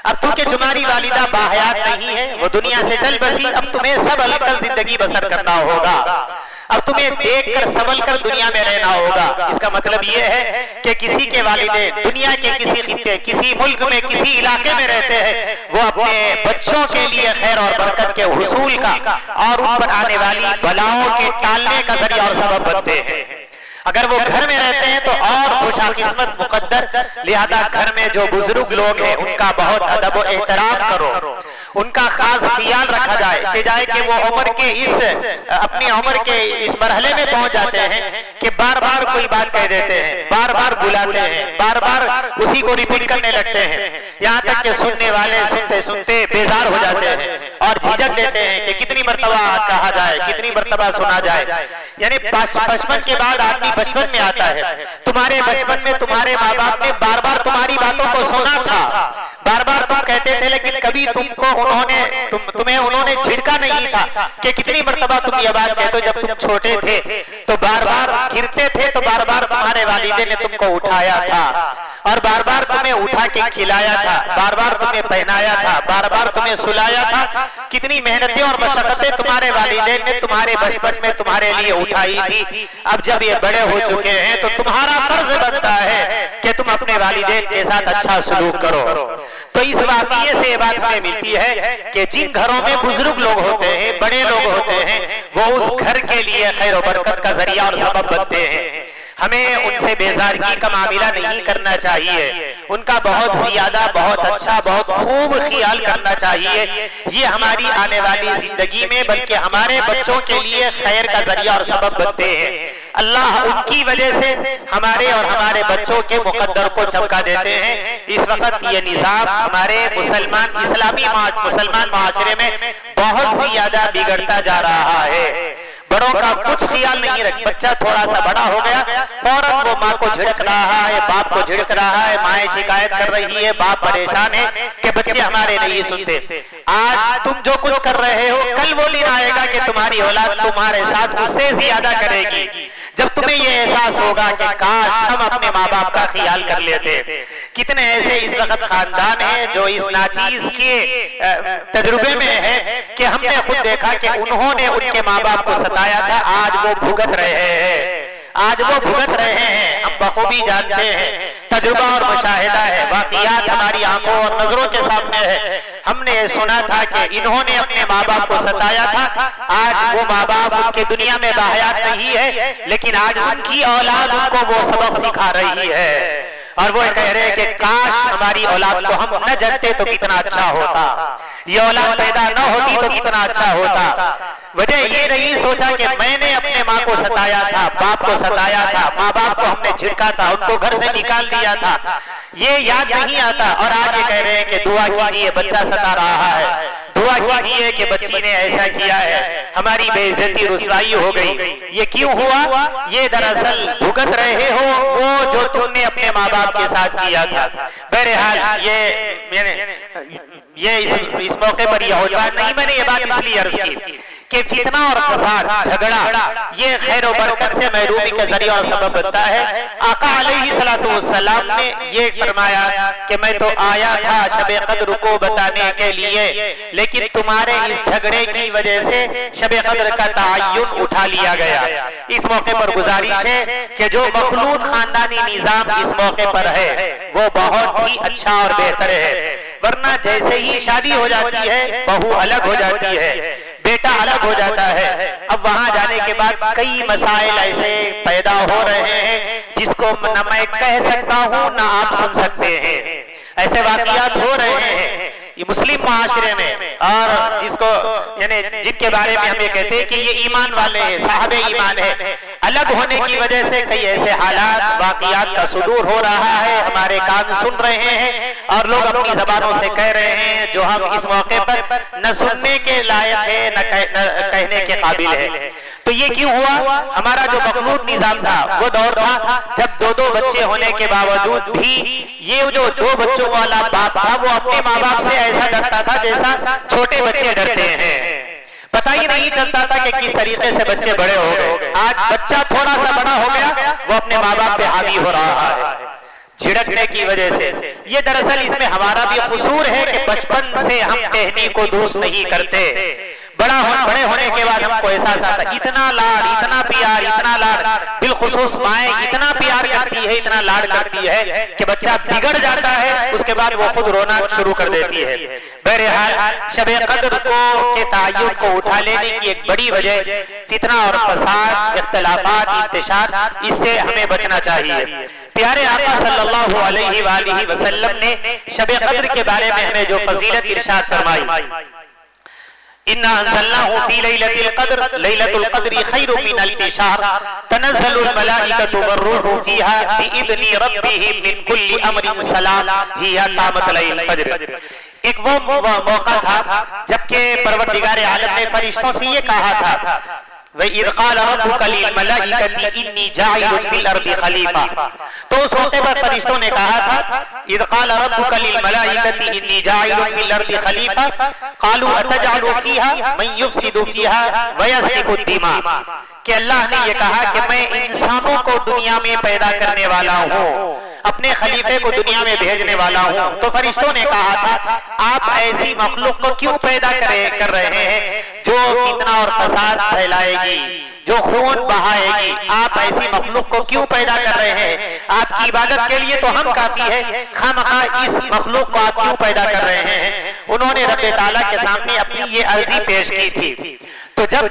اب چونکہ تمہاری والدہ باحیات نہیں ہے، وہ دنیا سے چل بسی، اب تمہیں سب الگ زندگی بسر کرنا ہوگا، اب تمہیں دیکھ کر سنبھل کر دنیا میں رہنا ہوگا۔ اس کا مطلب یہ ہے کہ کسی کے والدین دنیا کے کسی خطے، کسی ملک میں، کسی علاقے میں رہتے ہیں، وہ اپنے بچوں کے لیے خیر اور برکت کے حصول کا اور ان پر آنے والی بلاؤں کے ٹالنے کا ذریعہ اور سبب بنتے ہیں۔ اگر وہ گھر میں رہتے ہیں تو اور خوشا قسمت مقدر، لہذا گھر میں جو بزرگ لوگ ہیں ان کا بہت ادب و احترام کرو، ان کا خاص خیال رکھا جائے کہ وہ عمر کے اپنی عمر کے اس مرحلے میں پہنچ جاتے ہیں کہ بار بار کوئی بات کہہ دیتے ہیں، بار بار بلاتے ہیں، بار بار اسی کو ریپیٹ کرنے لگتے ہیں، یہاں تک کہ سننے والے سنتے سنتے بیزار ہو جاتے ہیں اور جھجک دیتے ہیں کہ کتنی مرتبہ کہا جائے، کتنی مرتبہ سنا جائے۔ یعنی بچپن کے بعد آدمی بچپن میں آتا ہے، تمہارے بچپن میں تمہارے ماں باپ نے بار بار تمہاری باتوں کو سنا تھا، بار بار تم کہتے تھے لیکن کبھی تمہیں انہوں نے جھڑکا نہیں تھا کہ کتنی مرتبہ تم یہ بات کہتے ہو جب تم چھوٹے تھے تو بار بار گرتے تھے تو بار بار تمہارے والدین نے تم کو اٹھایا تھا اور بار بار تمہیں اٹھا کے کھلایا تھا، بار بار تمہیں پہنایا تھا، بار بار تمہیں سلایا تھا. کتنی محنتیں اور مشقتیں تمہارے والدین نے تمہارے بچپن میں تمہارے لیے اٹھائی تھی. اب جب یہ بڑے ہو چکے ہیں تو تمہارا فرض بنتا ہے کہ تم اپنے والدین کے ساتھ اچھا سلوک کرو. تو اس واقعے سے یہ بات ہمیں ملتی ہے کہ جن گھروں میں بزرگ لوگ ہوتے ہیں، بڑے لوگ ہوتے ہیں، وہ اس گھر کے لیے خیر و برکت کا ذریعہ اور سبب بنتے ہیں. ہمیں ان سے بیزارگی کا معاملہ نہیں کرنا چاہیے، ان کا بہت زیادہ، بہت اچھا، بہت خوب خیال کرنا چاہیے. یہ ہماری آنے والی زندگی میں بلکہ ہمارے بچوں کے لیے خیر کا ذریعہ اور سبب بنتے ہیں. اللہ ان کی وجہ سے ہمارے اور ہمارے بچوں کے مقدر کو چمکا دیتے ہیں. اس وقت یہ نظام ہمارے مسلمان معاشرے میں بہت زیادہ بگڑتا جا رہا ہے. بڑوں کا کچھ خیال نہیں رکھ، بچہ تھوڑا سا بڑا ہو گیا فوراً وہ ماں کو جھڑک رہا ہے، باپ کو جھڑک رہا ہے، مائیں شکایت کر رہی ہے، باپ پریشان ہے کہ بچے ہمارے نہیں سنتے. آج تم جو کچھ کر رہے ہو کل وہ دن آئے گا کہ تمہاری اولاد تمہارے ساتھ اس سے زیادہ کرے گی. جب تمہیں یہ احساس ہوگا کہ کاش ہم اپنے ماں باپ کا خیال کر لیتے. کتنے ایسے اس وقت خاندان ہیں جو اس ناچیز کے تجربے میں ہے کہ ہم نے خود دیکھا کہ انہوں نے ان کے ماں باپ کو ستایا تھا، آج وہ بھگت رہے ہیں. ہم بخوبی جانتے ہیں، تجربہ اور مشاہدہ ہے، واقعات ہماری آنکھوں اور نظروں کے سامنے ہے. ہم نے سنا تھا کہ انہوں نے اپنے ماں باپ کو ستایا تھا، آج وہ ماں باپ ان کے دنیا میں باحیات نہیں ہے لیکن آج ان کی اولاد ان کو وہ سبق سکھا رہی ہے. اور وہ کہہ رہے کہ کاش ہماری اولاد کو ہم نہ جنتے تو کتنا اچھا ہوتا، یہ اولاد پیدا نہ ہوتی تو کتنا اچھا ہوتا. وجہ یہ نہیں سوچا کہ میں نے اپنے ماں کو ستایا تھا، باپ کو ستایا تھا، ماں باپ کو ہم نے جھڑکا تھا، ان کو گھر سے نکال دیا تھا، یہ یاد نہیں آتا. اور آج یہ کہہ رہے ہیں کہ دعا کیجیے بچہ ستا رہا ہے، دعا کیجیے کہ بچی نے ایسا کیا ہے، ہماری بے عزتی رسوائی ہو گئی. یہ کیوں ہوا؟ یہ دراصل بھگت رہے ہو وہ جو تم نے اپنے ماں باپ کے ساتھ کیا تھا. بہرحال یہ اس موقع پر یہ ہوتا نہیں، میں نے یہ بات اس لیے عرض کی کہ فتنہ اور فساد، جھگڑا یہ خیر و برکت سے محرومی کا ذریعہ اور سبب بنتا ہے. آقا علیہ السلام نے یہ فرمایا کہ میں تو آیا تھا شب قدر کو بتانے کے لیے لیکن تمہارے اس جھگڑے کی وجہ سے شب قدر کا تعین اٹھا لیا گیا. اس موقع پر گزارش ہے کہ جو مخلوط خاندانی نظام اس موقع پر ہے وہ بہت ہی اچھا اور بہتر ہے. ورنہ جیسے ہی شادی ہو جاتی ہے بہو الگ ہو جاتی ہے، بیٹا الگ ہو جاتا ہے. اب وہاں جانے کے بعد کئی مسائل ایسے پیدا ہو رہے ہیں جس کو نہ میں کہہ سکتا ہوں نہ آپ سن سکتے ہیں. ایسے واقعات ہو رہے ہیں یہ مسلم معاشرے میں، اور جس کو یعنی جن کے بارے میں ہم یہ کہتے ہیں کہ یہ ایمان والے ہیں، صاحب ایمان ہے. الگ ہونے کی وجہ سے کئی ایسے حالات واقعات کا صدور ہو رہا ہے، ہمارے کان سن رہے ہیں اور لوگ اپنی زبانوں سے کہہ رہے ہیں جو ہم اس موقع پر نہ سننے کے لائق ہے نہ کہنے کے قابل ہے. تو یہ کیوں ہوا؟ ہمارا جو مخلوط نظام تھا وہ دور تھا جب دو بچے ہونے کے باوجود بھی یہ جو دو بچوں والا باپ تھا وہ اپنے ماں باپ سے ایسا ڈرتا تھا جیسا چھوٹے بچے ڈرتے ہیں. پتہ ہی نہیں چلتا تھا کہ کس طریقے سے بچے بڑے ہو گئے. آج بچہ تھوڑا سا بڑا ہو گیا وہ اپنے ماں باپ پہ حاوی ہو رہا ہے جھڑکنے کی وجہ سے. یہ دراصل اس میں ہمارا بھی قصور ہے کہ بچپن سے ہم ٹہنی کو دوست نہیں کرتے. بڑے ہونے کے بعد ہم کو احساس آتا ہے اتنا لاڈ، اتنا پیار، اتنا لاڈ، بالخصوص مائیں اتنا پیار کرتی ہے، اتنا لاڈ کرتی ہے کہ بچہ بگڑ جاتا ہے، اس کے بعد وہ خود رونا شروع کر دیتی ہے. بہرحال شب قدر کے تعین کو اٹھا لینے کی ایک بڑی وجہ فتنہ اور فساد، اختلافات، انتشار، اس سے ہمیں بچنا چاہیے. پیارے آقا صلی اللہ علیہ وآلہ وسلم نے شب قدر کے بارے میں ہمیں جو فضیلت ارشاد فرمائی، اِنَّا أَنزَلْنَاهُ فِي لَيْلَةِ الْقَدْرِ لَيْلَةُ الْقَدْرِ خَيْرٌ مِّنْ أَلْفِ شَهْرٍ تَنَزَّلُ الْمَلَائِكَةُ وَالرُّوحُ فِيهَا بِإِذْنِ رَبِّهِمْ مِنْ كُلِّ أَمْرٍ سَلَامٌ هِيَ حَتَّىٰ مَطْلَعِ الْفَجْرِ. ایک وہ موقع تھا جبکہ پروردگار عالم نے فرشتوں سے یہ کہا تھا وَإِذْ قَالَ رَبُّكَ لِلْمَلَائِكَةِ إِنِّي جَاعِلٌ فِي الْأَرْضِ خَلِيفَةً، تو اس موقع پر فرشتوں نے کہا تھا اِذْ قَالَ رَبُّكَ لِلْمَلَائِكَةِ إِنِّي جَاعِلٌ فِي الْأَرْضِ خَلِيفَةً قَالُوا أَتَجْعَلُ فِيهَا مَن يُفْسِدُ فِيهَا وَيَسْفِكُ الدِّمَاءَ، کہ اللہ نے یہ کہا کہ میں انسانوں کو دنیا میں پیدا کرنے والا ہوں، اپنے خلیفے کو دنیا میں بھیجنے والا ہوں۔ تو فرشتوں نے کہا تھا آپ ایسی مخلوق کو کیوں پیدا کر رہے ہیں جو فتنہ اور فساد پھیلائے گی، جو خون بہائے گی، آپ ایسی مخلوق کو کیوں پیدا کر رہے ہیں؟ آپ کی عبادت کے لیے تو ہم کافی ہے، خامخواہ اس مخلوق کو آپ کیوں پیدا کر رہے ہیں؟ انہوں نے رب تعالیٰ کے سامنے اپنی یہ عرضی پیش کی تھی۔ تو جب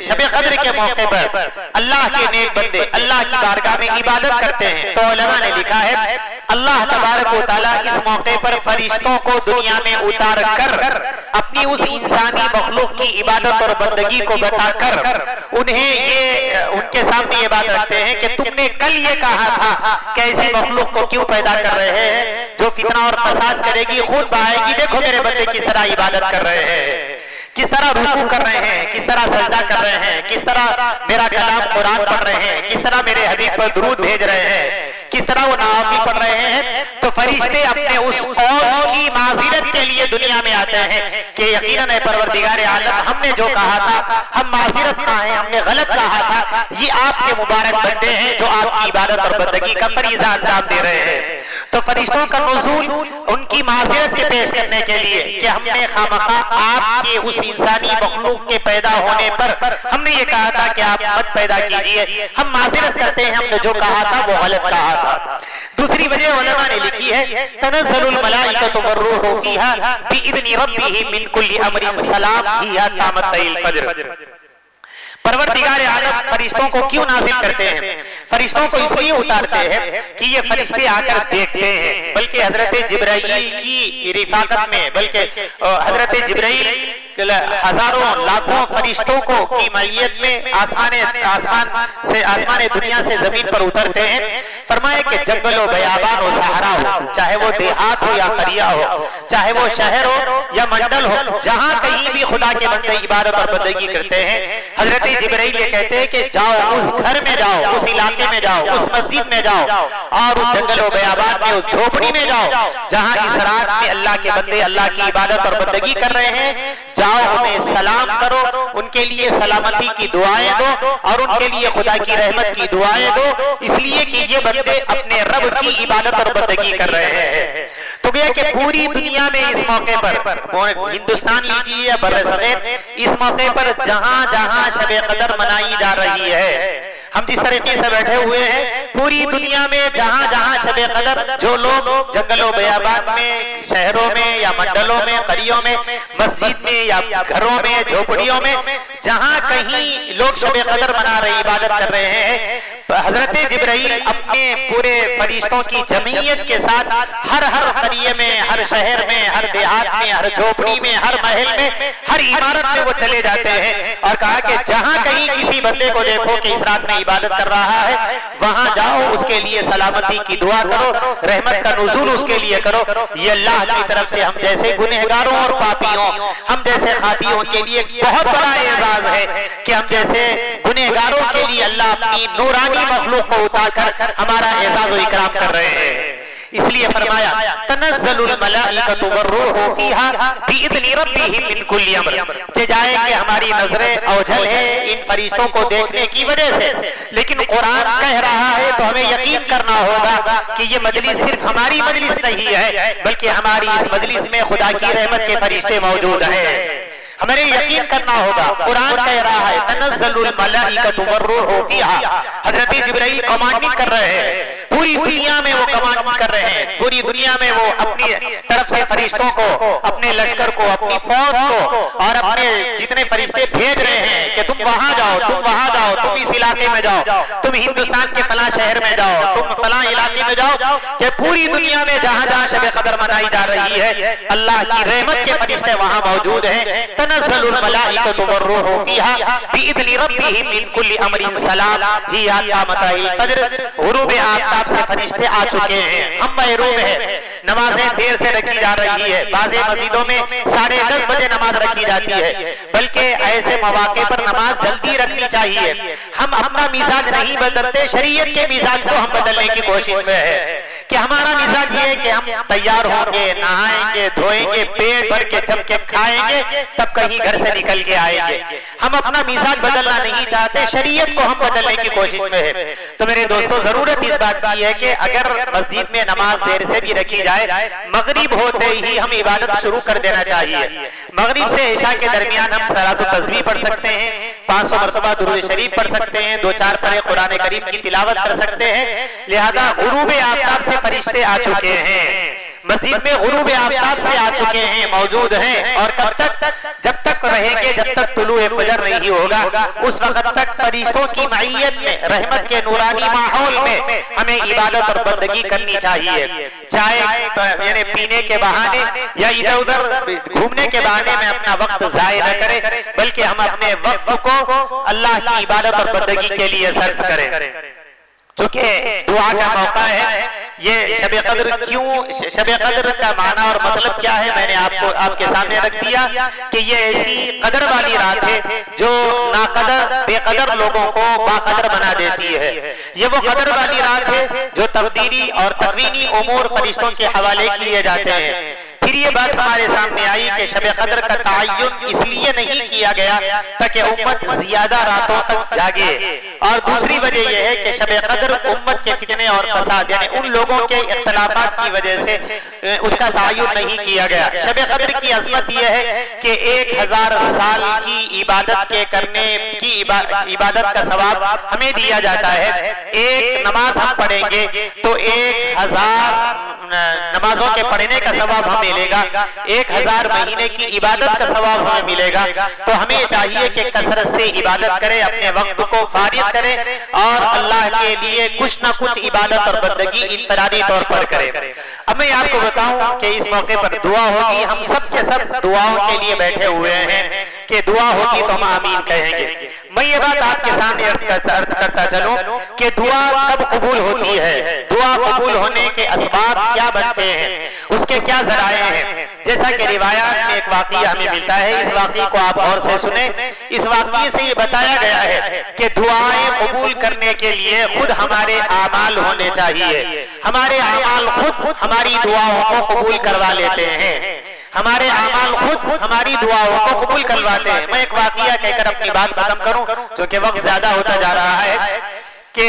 شب قدر کے موقع پر اللہ کے نیک بندے اللہ کی بارگاہ میں عبادت کرتے ہیں تو علماء نے لکھا ہے اللہ تبارک و تعالیٰ اس موقع پر فرشتوں کو دنیا میں اتار کر اپنی اس انسانی مخلوق کی عبادت اور بندگی کو بتا کر ان کے سامنے یہ بات رکھتے ہیں کہ تم نے کل یہ کہا تھا کہ ایسی مخلوق کو کیوں پیدا کر رہے ہیں جو فتنہ اور فساد کرے گی، خون بہائے گی، دیکھو میرے بندے کس طرح عبادت کر رہے ہیں، کس طرح رکوع کر رہے ہیں، کس طرح سجدہ کر رہے ہیں، کس طرح میرا کلام قرآن پڑھ رہے ہیں، کس طرح میرے حبیب پر درود بھیج رہے ہیں، کس طرح وہ نوافل پڑھ رہے ہیں۔ تو فرشتے اپنے اس قوم کی معذرت کے لیے دنیا میں آتے ہیں کہ یقیناً اے پروردگار عالم، ہم نے جو کہا تھا، ہم معذرت خواہ ہیں، ہم نے غلط کہا تھا، یہ آپ کے مبارک بندے ہیں جو آپ کی عبادت اور بندگی کا فریضہ انجام دے رہے ہیں۔ تو فرشتوں کا نزول ان کی معذرت کے پیش کرنے کے لیے کہ ہم نے خامخواہ آپ کے اس انسانی مخلوق کے پیدا ہونے پر ہم نے یہ کہا تھا کہ آپ مت پیدا کیجئے، ہم معذرت کرتے ہیں، ہم نے جو کہا تھا وہ غلط کہا تھا۔ دوسری وجہ علماء نے لکھی ہے تنزل الملائکۃ والروح فیہا بإذن ربہم من کل امر سلام ہی حتی مطلع الفجر۔ پروردگار عالم فرشتوں کو کیوں نازل کرتے ہیں؟ فرشتوں کو اس لیے اتارتے ہیں کہ یہ فرشتے آ کر دیکھتے ہیں، بلکہ حضرت جبرائیل کی رفاقت میں، بلکہ حضرت جبرائیل ہزاروں لاکھوں فرشتوں کی معیت میں آسمان دنیا سے زمین پر اترتے ہیں۔ فرمایا کہ جنگل و بیابان و صحرا ہو، چاہے وہ دیہات ہو یا قریہ ہو، چاہے وہ شہر ہو یا منڈل ہو، جہاں کہیں بھی خدا کے بندے عبادت اور بندگی کرتے ہیں، حضرت جبرائیل یہ کہتے ہیں کہ جاؤ اس گھر میں جاؤ، اس علاقے میں جاؤ، اس مسجد میں جاؤ، اور اس جنگل و بیابان میں، اس جھوپڑی میں جاؤ جہاں اس رات میں اللہ کے بندے اللہ کی عبادت اور بندگی کر رہے ہیں، جاؤ انہیں سلام کرو، ان کے لیے سلامتی کی دعائیں دو اور ان کے لیے خدا کی رحمت کی دعائیں دو، اس لیے کہ یہ بندے اپنے رب کی عبادت اور بندگی کر رہے ہیں۔ تو گیا کہ پوری دنیا میں اس موقع پر، ہندوستان لیجیے یا برصغیر، اس موقع پر جہاں جہاں شب قدر منائی جا رہی ہے، ہم جس طریقے سے بیٹھے ہوئے ہیں، پوری دنیا میں جہاں جہاں شب قدر، جو لوگ جنگل و بیابان میں، شہروں میں یا منڈلوں میں، قریوں میں، مسجد میں یا گھروں میں، جھوپڑیوں میں، جہاں کہیں لوگ شب قدر منا رہے، عبادت کر رہے ہیں، حضرت جبرائیل اپنے پورے فرشتوں کی جمعیت کے ساتھ ہر قریے میں، ہر شہر میں، ہر دیہات میں، ہر جھوپڑی میں، ہر محل میں، ہر عمارت میں وہ چلے جاتے ہیں اور کہا کہ جہاں کہیں کسی بندے کو دیکھو کہ اس رات میں عبادت کر رہا ہے، وہاں جاؤ، اس کے لیے سلامتی کی دعا کرو، رحمت کا نزول اس کے لیے کرو۔ یہ اللہ کی طرف سے ہم جیسے گنہگاروں اور پاپیوں، ہم جیسے خاطیوں کے لیے بہت بڑا اعزاز ہے کہ ہم جیسے گنہگاروں کے لیے اللہ اپنی نورانی مخلوق کو اتار کر ہمارا اعزاز و اکرام کر رہے ہیں۔ اس لیے فرمایا تنزل الملائکۃ والروح فیہا بإذن ربہم من کل امر، جائے کہ ہماری نظریں اوجھل ہیں ان فرشتوں کو دیکھنے کی وجہ سے، لیکن قرآن کہہ رہا ہے تو ہمیں یقین کرنا ہوگا کہ یہ مجلس صرف ہماری مجلس نہیں ہے، بلکہ ہماری اس مجلس میں خدا کی رحمت کے فرشتے موجود ہیں۔ ہمیں یقین کرنا ہوگا، قرآن کہہ رہا ہے تنزل الملائکۃ والروح فیہا، حضرت جبرائیل کمانڈنگ کر رہے ہیں، پوری دنیا میں وہ کمانڈنگ کر رہے ہیں، پوری دنیا میں وہ اپنی طرف سے فرشتوں کو، اپنے لشکر کو، اپنی فوج کو اور اپنے جتنے فرشتے بھیج رہے ہیں کہ تم وہاں جاؤ، تم وہاں جاؤ، تم اس علاقے میں جاؤ، تم ہندوستان کے فلاں شہر میں جاؤ، تم فلاں علاقے میں جاؤ، کہ پوری دنیا میں جہاں جہاں شب قدر منائی جا رہی ہے، اللہ کی رحمت کے فرشتے وہاں موجود ہیں۔ تنزل الملائکۃ والروح فیہا بإذن ربہم من کل امر سلام ہی حتی مطلع الفجر، غروب آفتاب سے فرشتے آ چکے ہیں، ہم محروم ہیں، نمازیں دیر سے رکھی جا رہی ہے، بعض مسجدوں میں 10:30 بجے نماز رکھی جاتی ہے، بلکہ ایسے مواقع پر نماز جلدی رکھنی چاہیے۔ ہم اپنا مزاج نہیں بدلتے، شریعت کے مزاج کو ہم بدلنے کی کوشش میں ہے کہ ہمارا مزاج یہ ہے کہ ہم تیار ہوں گے، نہائیں گے، دھوئیں گے، پیٹ بھر کے جم کے کھائیں گے، تب کہیں گھر سے نکل کے آئیں گے۔ ہم اپنا مزاج بدلنا نہیں چاہتے، شریعت کو ہم بدلنے کی کوشش میں ہے۔ تو میرے دوستو، ضرورت اس بات کی ہے کہ اگر مسجد میں نماز دیر سے بھی رکھی جائے، مغرب ہوتے ہی ہم عبادت شروع کر دینا چاہیے۔ مغرب سے عشاء کے درمیان ہم صلاۃ التسبیح پڑھ سکتے ہیں، 500 مرتبہ درود شریف پڑھ سکتے ہیں، 2-4 پارے قرآن کریم کی تلاوت کر سکتے ہیں۔ لہذا غروب آفتاب سے فرشتے آ چکے ہیں، مسجد میں غروب آفتاب سے آ چکے ہیں، موجود ہیں، اور کب تک؟ جب تک رہیں گے، جب تک طلوع فجر نہیں ہوگا، اس وقت تک فرشتوں کی معیت میں، رحمت کے نورانی ماحول میں ہمیں عبادت اور بندگی کرنی چاہیے۔ چائے یعنی پینے کے بہانے یا ادھر ادھر گھومنے کے بہانے میں اپنا وقت ضائع نہ کریں، بلکہ ہم اپنے وقت کو اللہ کی عبادت اور بندگی کے لیے صرف کریں۔ چونکہ دعا کا موقع ہے، یہ شب قدر کیوں، شب قدر کا معنی اور مطلب کیا ہے، میں نے آپ کے سامنے رکھ دیا کہ یہ ایسی قدر والی رات ہے جو ناقدر بے قدر لوگوں کو باقدر بنا دیتی ہے۔ یہ وہ قدر والی رات ہے جو تقدیری اور تقوینی امور فرشتوں کے حوالے کیے جاتے ہیں۔ پھر یہ بات ہمارے سامنے آئی کہ شب قدر کا تعین اس لیے نہیں کیا گیا تاکہ امت زیادہ راتوں تک جاگے، اور دوسری وجہ یہ ہے کہ شب قدر امت کے فتنے اور فساد یعنی ان لوگوں کے اختلافات کی وجہ سے اس کا تعین نہیں کیا گیا۔ شب قدر کی عظمت یہ ہے کہ 1000 سال کی عبادت کے کرنے کی عبادت کا ثواب ہمیں دیا جاتا ہے۔ ایک نماز ہم پڑھیں گے تو 1000 نمازوں کے پڑھنے کا ثواب ہمیں ملے گا، 1000 مہینے کی عبادت کا ثواب ہمیں ملے گا۔ تو ہمیں چاہیے کہ کثرت سے عبادت کرے، اپنے وقت کو فارغ کرے اور اللہ کے لیے کچھ نہ کچھ عبادت اور بندگی انفرادی طور پر کرے۔ اب میں آپ کو بتاؤں کہ اس موقع پر دعا ہوگی، ہم سب کے سب دعاؤں کے لیے بیٹھے ہوئے ہیں کہ دعا ہوگی تو ہم آمین کہیں گے۔ میں یہ بات آپ کے سامنے عرض کرتا چلوں کہ دعا کب قبول ہوتی ہے، دعا قبول ہونے کے اسباب کیا بنتے ہیں، اس کے کیا ذرائع ہیں۔ جیسا کہ روایات میں ایک واقعہ ہمیں ملتا ہے، اس واقعے کو آپ غور سے سنیں۔ اس واقعے سے یہ بتایا گیا ہے کہ دعائیں قبول کرنے کے لیے خود ہمارے اعمال ہونے چاہیے، ہمارے اعمال خود ہماری دعاؤں کو قبول کروا لیتے ہیں، ہمارے اعمال خود ہماری دعاؤں کو قبول کرواتے ہیں۔ میں ایک واقعہ کہہ کر اپنی بات ختم کروں چونکہ وقت زیادہ ہوتا جا رہا ہے، کہ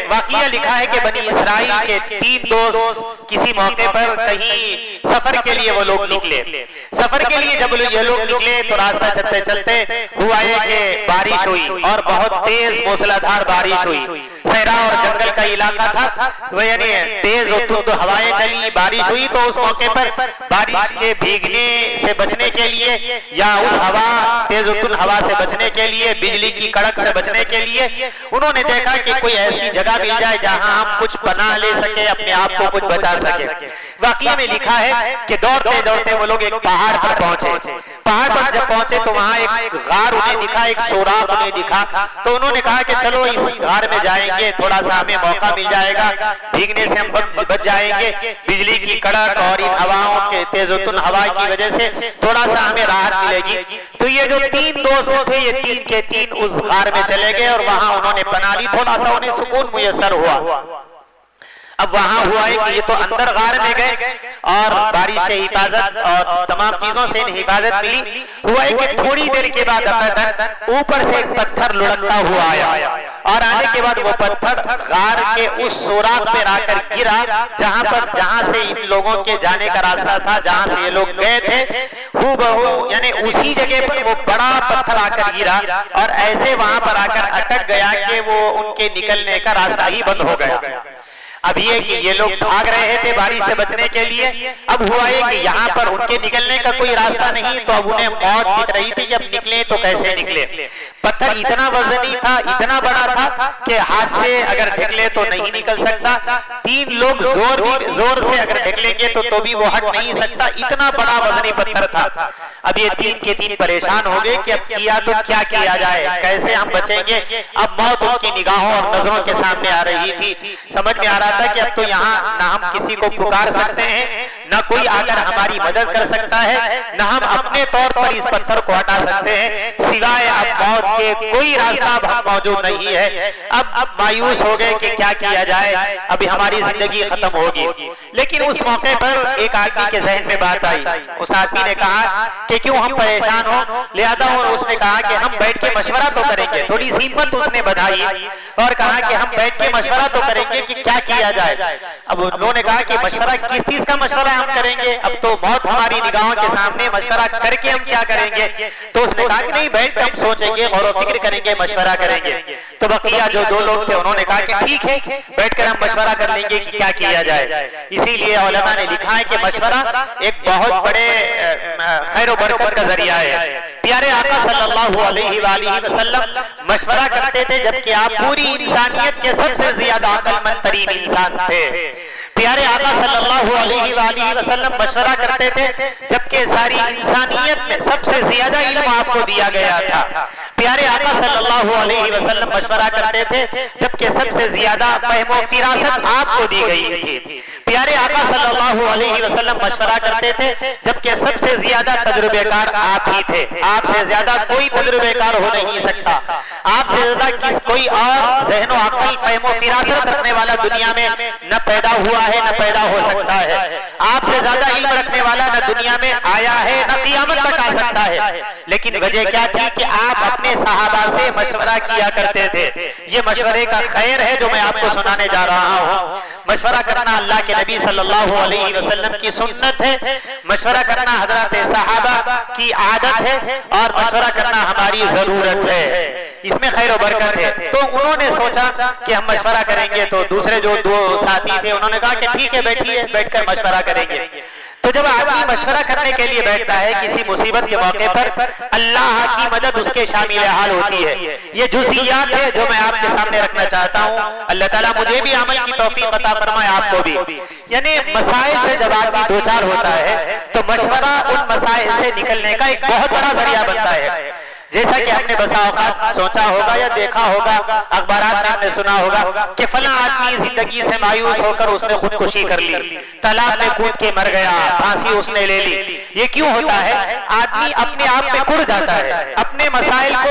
واقعہ لکھا ہے کہ بنی اسرائیل کے 3 دوست کسی موقع پر کہیں سفر کے لیے وہ لوگ نکلے۔ سفر کے لیے جب یہ لوگ نکلے تو راستہ چلتے چلتے ہوا ہے کہ بارش ہوئی اور بہت تیز موسلادھار بارش ہوئی۔ صحرا اور جنگل کا علاقہ تھا، وہ یعنی تیز ہوائیں چلی، بارش ہوئی، تو اس موقع پر بارش کے بھیگنے سے بچنے کے لیے یا اس ہوا تیز ہوا سے بچنے کے لیے، بجلی کی کڑک سے بچنے کے لیے انہوں نے دیکھا کہ کوئی ایسی جگہ مل جائے جہاں ہم کچھ پناہ لے سکے، اپنے آپ کو کچھ بچا سکے۔ واقعہ میں لکھا ہے کہ دوڑتے دوڑتے وہ لوگ ایک پہاڑ پر پہنچے۔ پہاڑ پر جب پہنچے تو وہاں ایک غار انہیں دکھا، ایک سوراخ انہیں دکھا، تو انہوں نے کہا کہ چلو اس غار میں جائیں گے، تھوڑا سا ہمیں موقع مل جائے گا، بھیگنے سے ہم بچ جائیں گے، بجلی کی کڑک اور ان ہواؤں کے تیز ہوا کی وجہ سے تھوڑا سا ہمیں راحت ملے گی۔ تو یہ جو 3 دوست تھے، یہ 3 کے 3 اس غار میں چلے گئے اور وہاں انہوں نے پناہ لی، تھوڑا سا انہیں سکون میسر ہوا۔ اب وہاں ہوا ہے کہ یہ تو اندر غار میں گئے اور بارش سے حفاظت اور تمام چیزوں سے حفاظت ملی، ہوا ہے کہ تھوڑی دیر کے بعد اوپر سے ایک پتھر لڑکتا ہوا آیا اور آنے کے بعد وہ پتھر غار کے اس سوراخ پر آ کر گرا جہاں سے ان لوگوں کے جانے کا راستہ تھا، جہاں سے یہ لوگ گئے تھے، ہو بہو یعنی اسی جگہ پر وہ بڑا پتھر آ کر گرا اور ایسے وہاں پر آ کر اٹک گیا کہ وہ ان کے نکلنے کا راستہ ہی بند ہو گیا۔ اب یہ کہ یہ لوگ بھاگ رہے تھے بارش سے بچنے کے لیے، اب ہوا ہے کہ یہاں پر ان کے نکلنے کا کوئی راستہ نہیں، تو اب انہیں موت دکھ رہی تھی کہ اب نکلے تو کیسے نکلے۔ پتھر اتنا وزنی تھا، اتنا بڑا تھا کہ ہاتھ سے اگر ڈھکلے تو نہیں نکل سکتا، 3 لوگ زور سے اگر ڈھکلیں گے تو بھی وہ ہٹ نہیں سکتا، اتنا بڑا وزنی پتھر تھا۔ اب یہ 3 کے 3 پریشان ہو گئے کہ اب کیا تو کیا کیا جائے، کیسے ہم بچیں گے۔ اب موت ان کی نگاہوں اور نظروں کے سامنے آ رہی تھی، سمجھ میں آ رہا تھا کہ اب تو یہاں نہ ہم کسی کو پکار سکتے ہیں، نہ کوئی آگر ہماری مدد کر سکتا ہے، نہ ہم اپنے طور پر اس پتھر کو ہٹا سکتے ہیں، سوائے اب موت کے کوئی راستہ موجود نہیں ہے۔ اب مایوس ہو گئے کہ کیا کیا جائے، ابھی ہماری زندگی ختم ہوگی۔ لیکن اس موقع پر ایک آدمی کے ذہن میں بات آئی، اس آدمی نے کہا کہ کیوں ہم پریشان ہو، لہذا اس نے کہا کہ ہم بیٹھ کے مشورہ تو کریں گے۔ تھوڑی سی ہمت اس نے بڑھائی اور کہا کہ ہم بیٹھ کے مشورہ تو کریں گے کہ کیا کیا جائے۔ اب انہوں نے کہا کہ مشورہ کس چیز کا مشورہ ہم کریں گے، اب تو موت ہماری نگاہوں کے سامنے، مشورہ کر کے ہم کیا کریں گے؟ تو اس نے کہا کہ نہیں، بیٹھ کے ہم سوچیں گے، غور و فکر کریں گے، مشورہ کریں گے۔ تو بقیہ جو دو لوگ تھے انہوں نے کہا کہ ٹھیک ہے، بیٹھ کر ہم مشورہ کر لیں گے کہ کیا کیا جائے۔ اسی لیے علماء نے لکھا ہے کہ مشورہ ایک بہت بڑے خیر و برکت کا ذریعہ ہے۔ پیارے آقا صلی اللہ علیہ وآلہ وسلم مشورہ کرتے تھے جبکہ آپ پوری انسانیت کے سب سے زیادہ عقل مند ترین انسان تھے۔ پیارے آقا صلی اللہ علیہ وآلہ وسلم مشورہ کرتے تھے جبکہ ساری انسانیت میں سب سے زیادہ علم آپ کو دیا گیا تھا۔ پیارے آقا صلی اللہ علیہ وسلم مشورہ کرتے تھے جبکہ سب سے زیادہ فہم و فراست آپ کو دی گئی تھی۔ پیارے آقا صلی اللہ علیہ وسلم مشورہ کرتے تھے جبکہ سب سے زیادہ تجربے کار آپ ہی تھے۔ آپ سے زیادہ کوئی تجربے کار ہو نہیں سکتا، آپ سے زیادہ کوئی اور ذہن و عقل، فہم و فراست رکھنے والا دنیا میں نہ پیدا ہوا ہے نہ پیدا ہو سکتا ہے۔ آپ سے زیادہ علم رکھنے والا نہ دنیا میں آیا ہے نہ قیامت تک آ سکتا ہے۔ لیکن وجہ کیا تھی کہ آپ اپنے صحابہ سے مشورہ کیا کرتے تھے۔ یہ مشورے کا خیر ہے جو میں آپ کو سنانے جا رہا ہوں۔ مشورہ کرنا اللہ کے نبی صلی اللہ علیہ وسلم کی سنت ہے، مشورہ کرنا حضرات صحابہ کی عادت ہے، اور مشورہ کرنا ہماری ضرورت ہے، اس میں خیر و برکت ہے۔ تو انہوں نے سوچا کہ ہم مشورہ کریں گے، تو دوسرے جو دو ساتھی تھے انہوں نے کہا کہ ٹھیک ہے، بیٹھیے، بیٹھ کر مشورہ کریں گے۔ تو جب آدمی مشورہ کرنے کے لیے بیٹھتا ہے کسی مصیبت کے موقع پر، اللہ کی مدد اس کے شامل حال ہوتی ہے۔ یہ جزئیات ہے جو میں آپ کے سامنے رکھنا چاہتا ہوں۔ اللہ تعالیٰ مجھے بھی عمل کی توفیق عطا فرمائے، آپ کو بھی۔ یعنی مسائل سے جب آدمی دوچار ہوتا ہے تو مشورہ ان مسائل سے نکلنے کا ایک بہت بڑا ذریعہ بنتا ہے۔ جیسا کہ ہم نے بسا اوقات سوچا ہوگا یا دیکھا ہوگا، اخبارات میں ہم نے سنا ہوگا کہ فلاں آدمی زندگی سے مایوس ہو کر اس نے خودکشی کر لی، تالاب میں کود کے مر گیا، پھانسی اس نے لے لی۔ یہ کیوں ہوتا ہے؟ آدمی اپنے آپ میں کڑ جاتا ہے، اپنے مسائل کو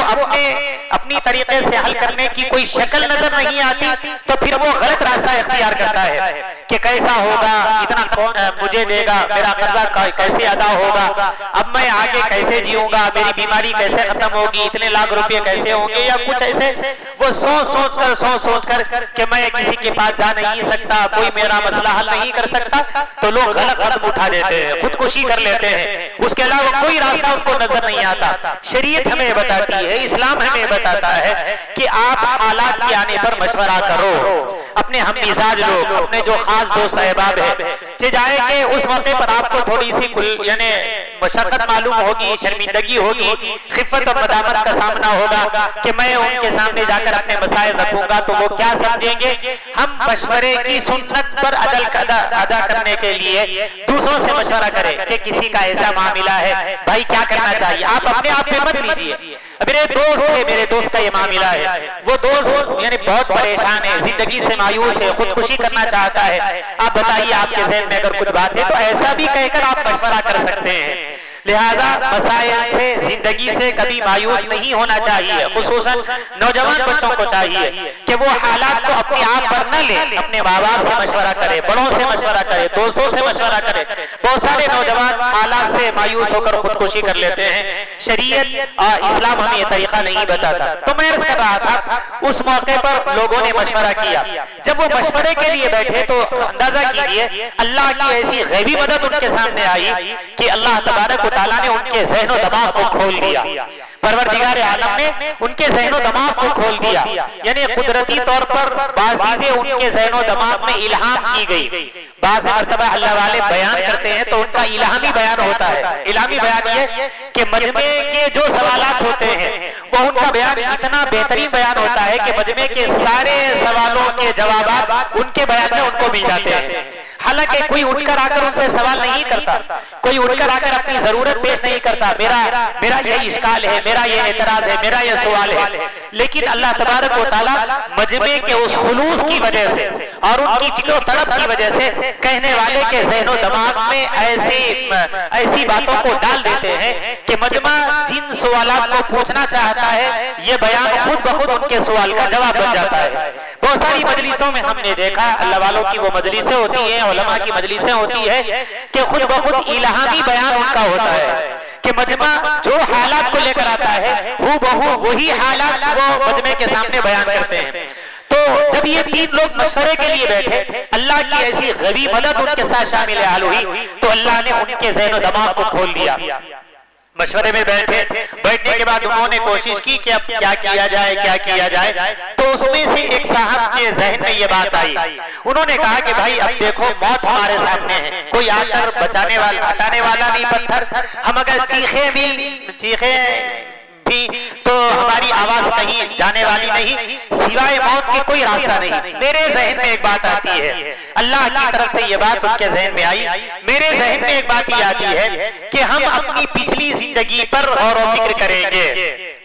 اپنی طریقے سے حل کرنے کی کوئی شکل نظر نہیں آتی، تو پھر وہ غلط راستہ اختیار کرتا ہے کہ کیسا ہوگا، اتنا کون مجھے دے گا، میرا قرضہ کیسے ادا ہوگا، اب میں آگے کیسے جیوں گا، میری بیماری کیسے ختم ہوگی، اتنے لاکھ روپے کیسے ہوں گے، یا کچھ ایسے وہ سوچ کر کہ میں کسی کے پاس جا نہیں سکتا، کوئی میرا مسئلہ حل نہیں کر سکتا، تو لوگ غلط قدم اٹھا دیتے ہیں، خودکشی کر لیتے ہیں۔ اس کے علاوہ کوئی راستہ ان کو نظر نہیں آتا۔ شریعت ہمیں بتاتی ہے، اسلام ہمیں بتاتا ہے کہ آپ حالات کے آنے پر مشورہ کرو۔ اپنے ہم مزاج لوگ، اپنے جو خاص دوست احباب ہیں، جائے کہ اس موقع پر آپ کو تھوڑی سی یعنی مشقت معلوم ہوگی، شرمندگی ہوگی، خفت اور مدامت کا سامنا ہوگا کہ میں ان کے سامنے جا کر اپنے مسائل رکھوں گا تو وہ کیا سمجھیں گے۔ ہم مشورے کی سنت پر ادا کرنے کے لیے دوسروں سے مشورہ کریں کہ کسی کا ایسا معاملہ ہے، بھائی کیا کرنا چاہیے، آپ اپنے آپ پہ مت لیجیے۔ میرے دوست ہے، میرے دوست کا یہ معاملہ ہے، وہ دوست یعنی بہت پریشان ہے، زندگی سے مایوس ہے، خودکشی کرنا چاہتا ہے، آپ بتائیے آپ کے ذہن میں اگر کچھ بات ہے تو ایسا بھی کہہ کر آپ مشورہ کر سکتے ہیں۔ لہذا مسائل سے، زندگی سے کبھی مایوس نہیں ہونا چاہیے، خصوصاً نوجوان بچوں کو چاہیے کہ وہ حالات کو اپنے آپ پر نہ لے، اپنے ماں باپ سے مشورہ کرے، بڑوں سے مشورہ کرے، دوستوں سے مشورہ کرے۔ بہت سارے نوجوان حالات سے مایوس ہو کر خودکشی کر لیتے ہیں، شریعت اور اسلام ہمیں یہ طریقہ نہیں بتاتا۔ تو میں عرض کر رہا تھا اس موقع پر لوگوں نے مشورہ کیا، جب وہ مشورے کے لیے بیٹھے تو اندازہ کیجیے اللہ کی ایسی غیبی مدد ان کے سامنے آئی کہ اللہ تبارک و تعالیٰ نے ان کے ذہن و دماغ کو کھول دیا۔ پروردگار عالم نے ان کے ذہن و دماغ کو کھول دیا، یعنی قدرتی طور پر بعض چیزیں ان کے ذہن و دماغ میں الہام کی گئی۔ بعض مرتبہ اللہ والے بیان کرتے ہیں تو ان کا الہامی بیان ہوتا ہے۔ الہامی بیان یہ کہ مجمع کے جو سوالات ہوتے ہیں وہ ان کا بیان اتنا بہترین بیان ہوتا ہے کہ مجمع کے سارے سوالوں کے جوابات ان کے بیان میں ان کو مل جاتے ہیں۔ حالانکہ کوئی اٹھ کر آ کر ان سے سوال نہیں کرتا، کوئی اٹھ کر آ کر اپنی ضرورت پیش نہیں کرتا، میرا یہ اشکال ہے، میرا یہ اعتراض ہے، میرا یہ سوال ہے۔ لیکن اللہ تبارک و تعالیٰ مجمع کے اس خلوص کی وجہ سے، اور ان کی فکر و تڑپ کی وجہ سے کہنے والے کے ذہن و دماغ میں ایسی باتوں کو ڈال دیتے ہیں کہ مجمع جن سوالات کو پوچھنا چاہتا ہے یہ بیان خود بخود ان کے سوال کا جواب بن جاتا ہے۔ بہت ساری مجلسوں میں ہم نے دیکھا، اللہ والوں کی وہ مجلسیں ہوتی ہیں، علماء کی مجلسیں ہوتی ہے کہ خود بخود الہامی بیان ان کا ہوتا ہے کہ مجمع جو حالات کو لے کر آتا ہے ہو بہو وہی حالات وہ مجمع کے سامنے بیان کرتے ہیں۔ تو جب یہ تین لوگ مشورے کے لیے بیٹھے، اللہ کی ایسی غیبی مدد ان کے ساتھ شامل حال ہوئی تو اللہ نے ان کے ذہن و دماغ کو کھول دیا۔ مشورے میں بیٹھنے کے بعد انہوں نے کوشش کی کہ اب کیا کیا جائے، تو اس میں سے ایک صاحب کے ذہن میں یہ بات آئی، انہوں نے کہا کہ بھائی اب دیکھو موت ہمارے سامنے ہے، کوئی آ کر بچانے والا ہٹانے والا نہیں پتھر، ہم اگر چیخیں بھی تو ہماری آواز کہیں جانے والی نہیں، سوائے موت کے کوئی راستہ نہیں۔ میرے ذہن میں ایک بات آتی ہے، اللہ کی طرف سے یہ بات ان کے ذہن میں آئی، میرے ذہن میں ایک بات یہ آتی ہے کہ ہم اپنی پچھلی زندگی پر غور و فکر کریں گے۔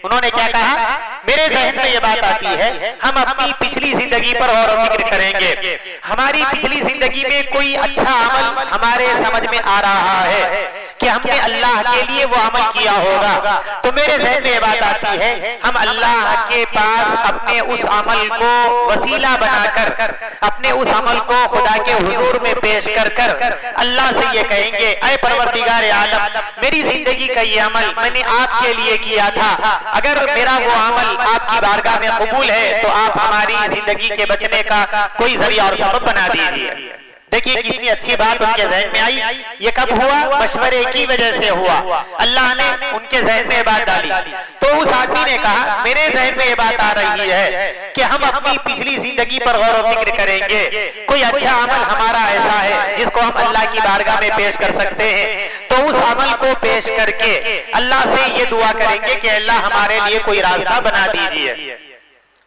انہوں نے کیا کہا؟ میرے ذہن میں یہ بات آتی ہے ہم اپنی پچھلی زندگی پر غور و فکر کریں گے، ہماری پچھلی زندگی میں کوئی اچھا عمل ہمارے سمجھ میں آ رہا ہے کہ ہم نے اللہ کے لیے وہ عمل کیا ہوگا، تو میرے ذہن میں یہ بات آتی ہے ہم اللہ کے پاس اپنے اس عمل کو وسیلہ بنا کر، اپنے اس عمل کو خدا کے حضور میں پیش کر اللہ سے یہ کہیں گے، اے پروردگار عالم، میری زندگی کا یہ عمل میں نے آپ کے لیے کیا تھا، اگر میرا وہ عمل آپ کی بارگاہ میں قبول ہے تو آپ ہماری زندگی کے بچنے کا کوئی ذریعہ اور سبب بنا دیجیے۔ دیکھیے کتنی اچھی بات ان کے ذہن میں آئی، یہ کب ہوا؟ مشورے کی وجہ سے ہوا، اللہ نے ان کے ذہن میں بات ڈالی۔ تو اس آدمی نے کہا میرے ذہن میں یہ بات آ رہی ہے کہ ہم اپنی پچھلی زندگی پر غور و فکر کریں گے، کوئی اچھا عمل ہمارا ایسا ہے جس کو ہم اللہ کی بارگاہ میں پیش کر سکتے ہیں، تو اس عمل کو پیش کر کے اللہ سے یہ دعا کریں گے کہ اللہ ہمارے لیے کوئی راستہ بنا دیجیے۔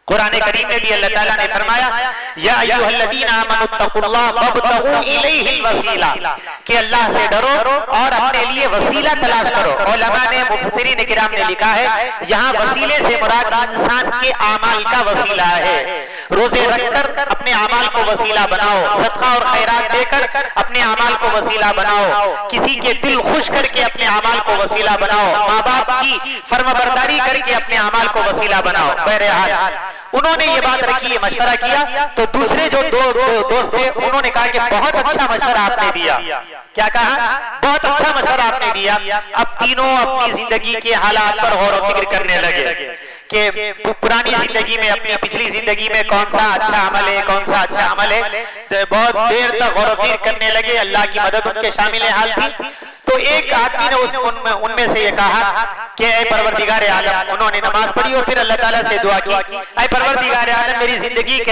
قرآن کریم میں بھی اللہ تعالیٰ نے فرمایا یا ایھا الذین آمنوا اتقوا اللہ وابتغوا الیہ الوسیلہ، کہ اللہ سے ڈرو اور اپنے لیے وسیلہ تلاش کرو۔ علماء نے، مفسرین کرام نے لکھا ہے یہاں وسیلے سے مراد انسان کے اعمال کا وسیلہ ہے، روزے رکھ کر اپنے اعمال کو وسیلہ بناؤ، صدقہ اور خیرات دے کر اپنے اعمال کو وسیلہ بناؤ، کسی کے دل خوش کر کے اپنے اعمال کو وسیلہ بناؤ، ماں باپ کی فرمانبرداری کر کے اپنے اعمال کو وسیلہ بناؤ۔ بہرحال انہوں نے یہ بات رکھی، مشورہ کیا، تو دوسرے جو دوست تھے انہوں نے کہا کہ بہت اچھا مشورہ آپ نے دیا۔ کیا کہا؟ بہت اچھا مشورہ آپ نے دیا۔ اب تینوں اپنی زندگی کے حالات پر غور و فکر کرنے لگے کہ پرانی زندگی میں، اپنی پچھلی زندگی میں کون سا اچھا عمل ہے، کون سا اچھا عمل ہے، بہت دیر تک غور و فکر کرنے لگے، اللہ کی مدد ان کے شامل حال تھی۔ تو ایک آدمی نے ان میں سے یہ کہا کہ اے پروردگار عالم، انہوں نے نماز پڑھی اور پھر اللہ تعالیٰ سے دعا کی، اے پروردگار عالم، میری زندگی کے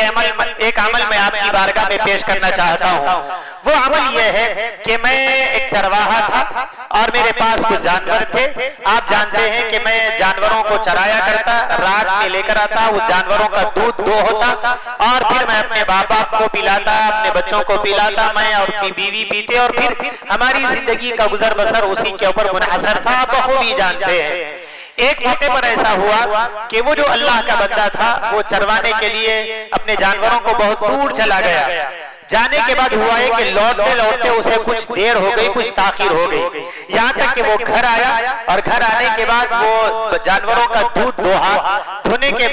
ایک عمل میں آپ کی بارگاہ میں پیش کرنا چاہتا ہوں۔ وہ عمل یہ ہے کہ میں ایک چرواہا تھا اور میرے پاس کچھ جانور تھے، آپ جانتے ہیں کہ میں جانوروں کو چرایا کرتا، رات میں لے کر آتا، اس جانوروں کا دودھ دو ہوتا اور پھر میں اپنے باپ کو پلاتا، اپنے بچوں کو پلاتا، میں اور اپنی بیوی پیتے، اور پھر ہماری زندگی کا گزر بسر اسی کے اوپر منحصر تھا، آپ بخوبی جانتے ہیں۔ ایک موقع پر ایسا ہوا کہ وہ جو اللہ کا بندہ تھا وہ چروانے کے لیے اپنے جانوروں کو بہت دور چلا گیا، جانے کے بعد ہوا ہے کہ لوٹتے اسے کچھ دیر ہو گئی، کچھ تاخیر ہو گئی، یہاں تک کہ وہ گھر آیا اور گھر آنے کے بعد وہ جانوروں کا دودھ دھونے کے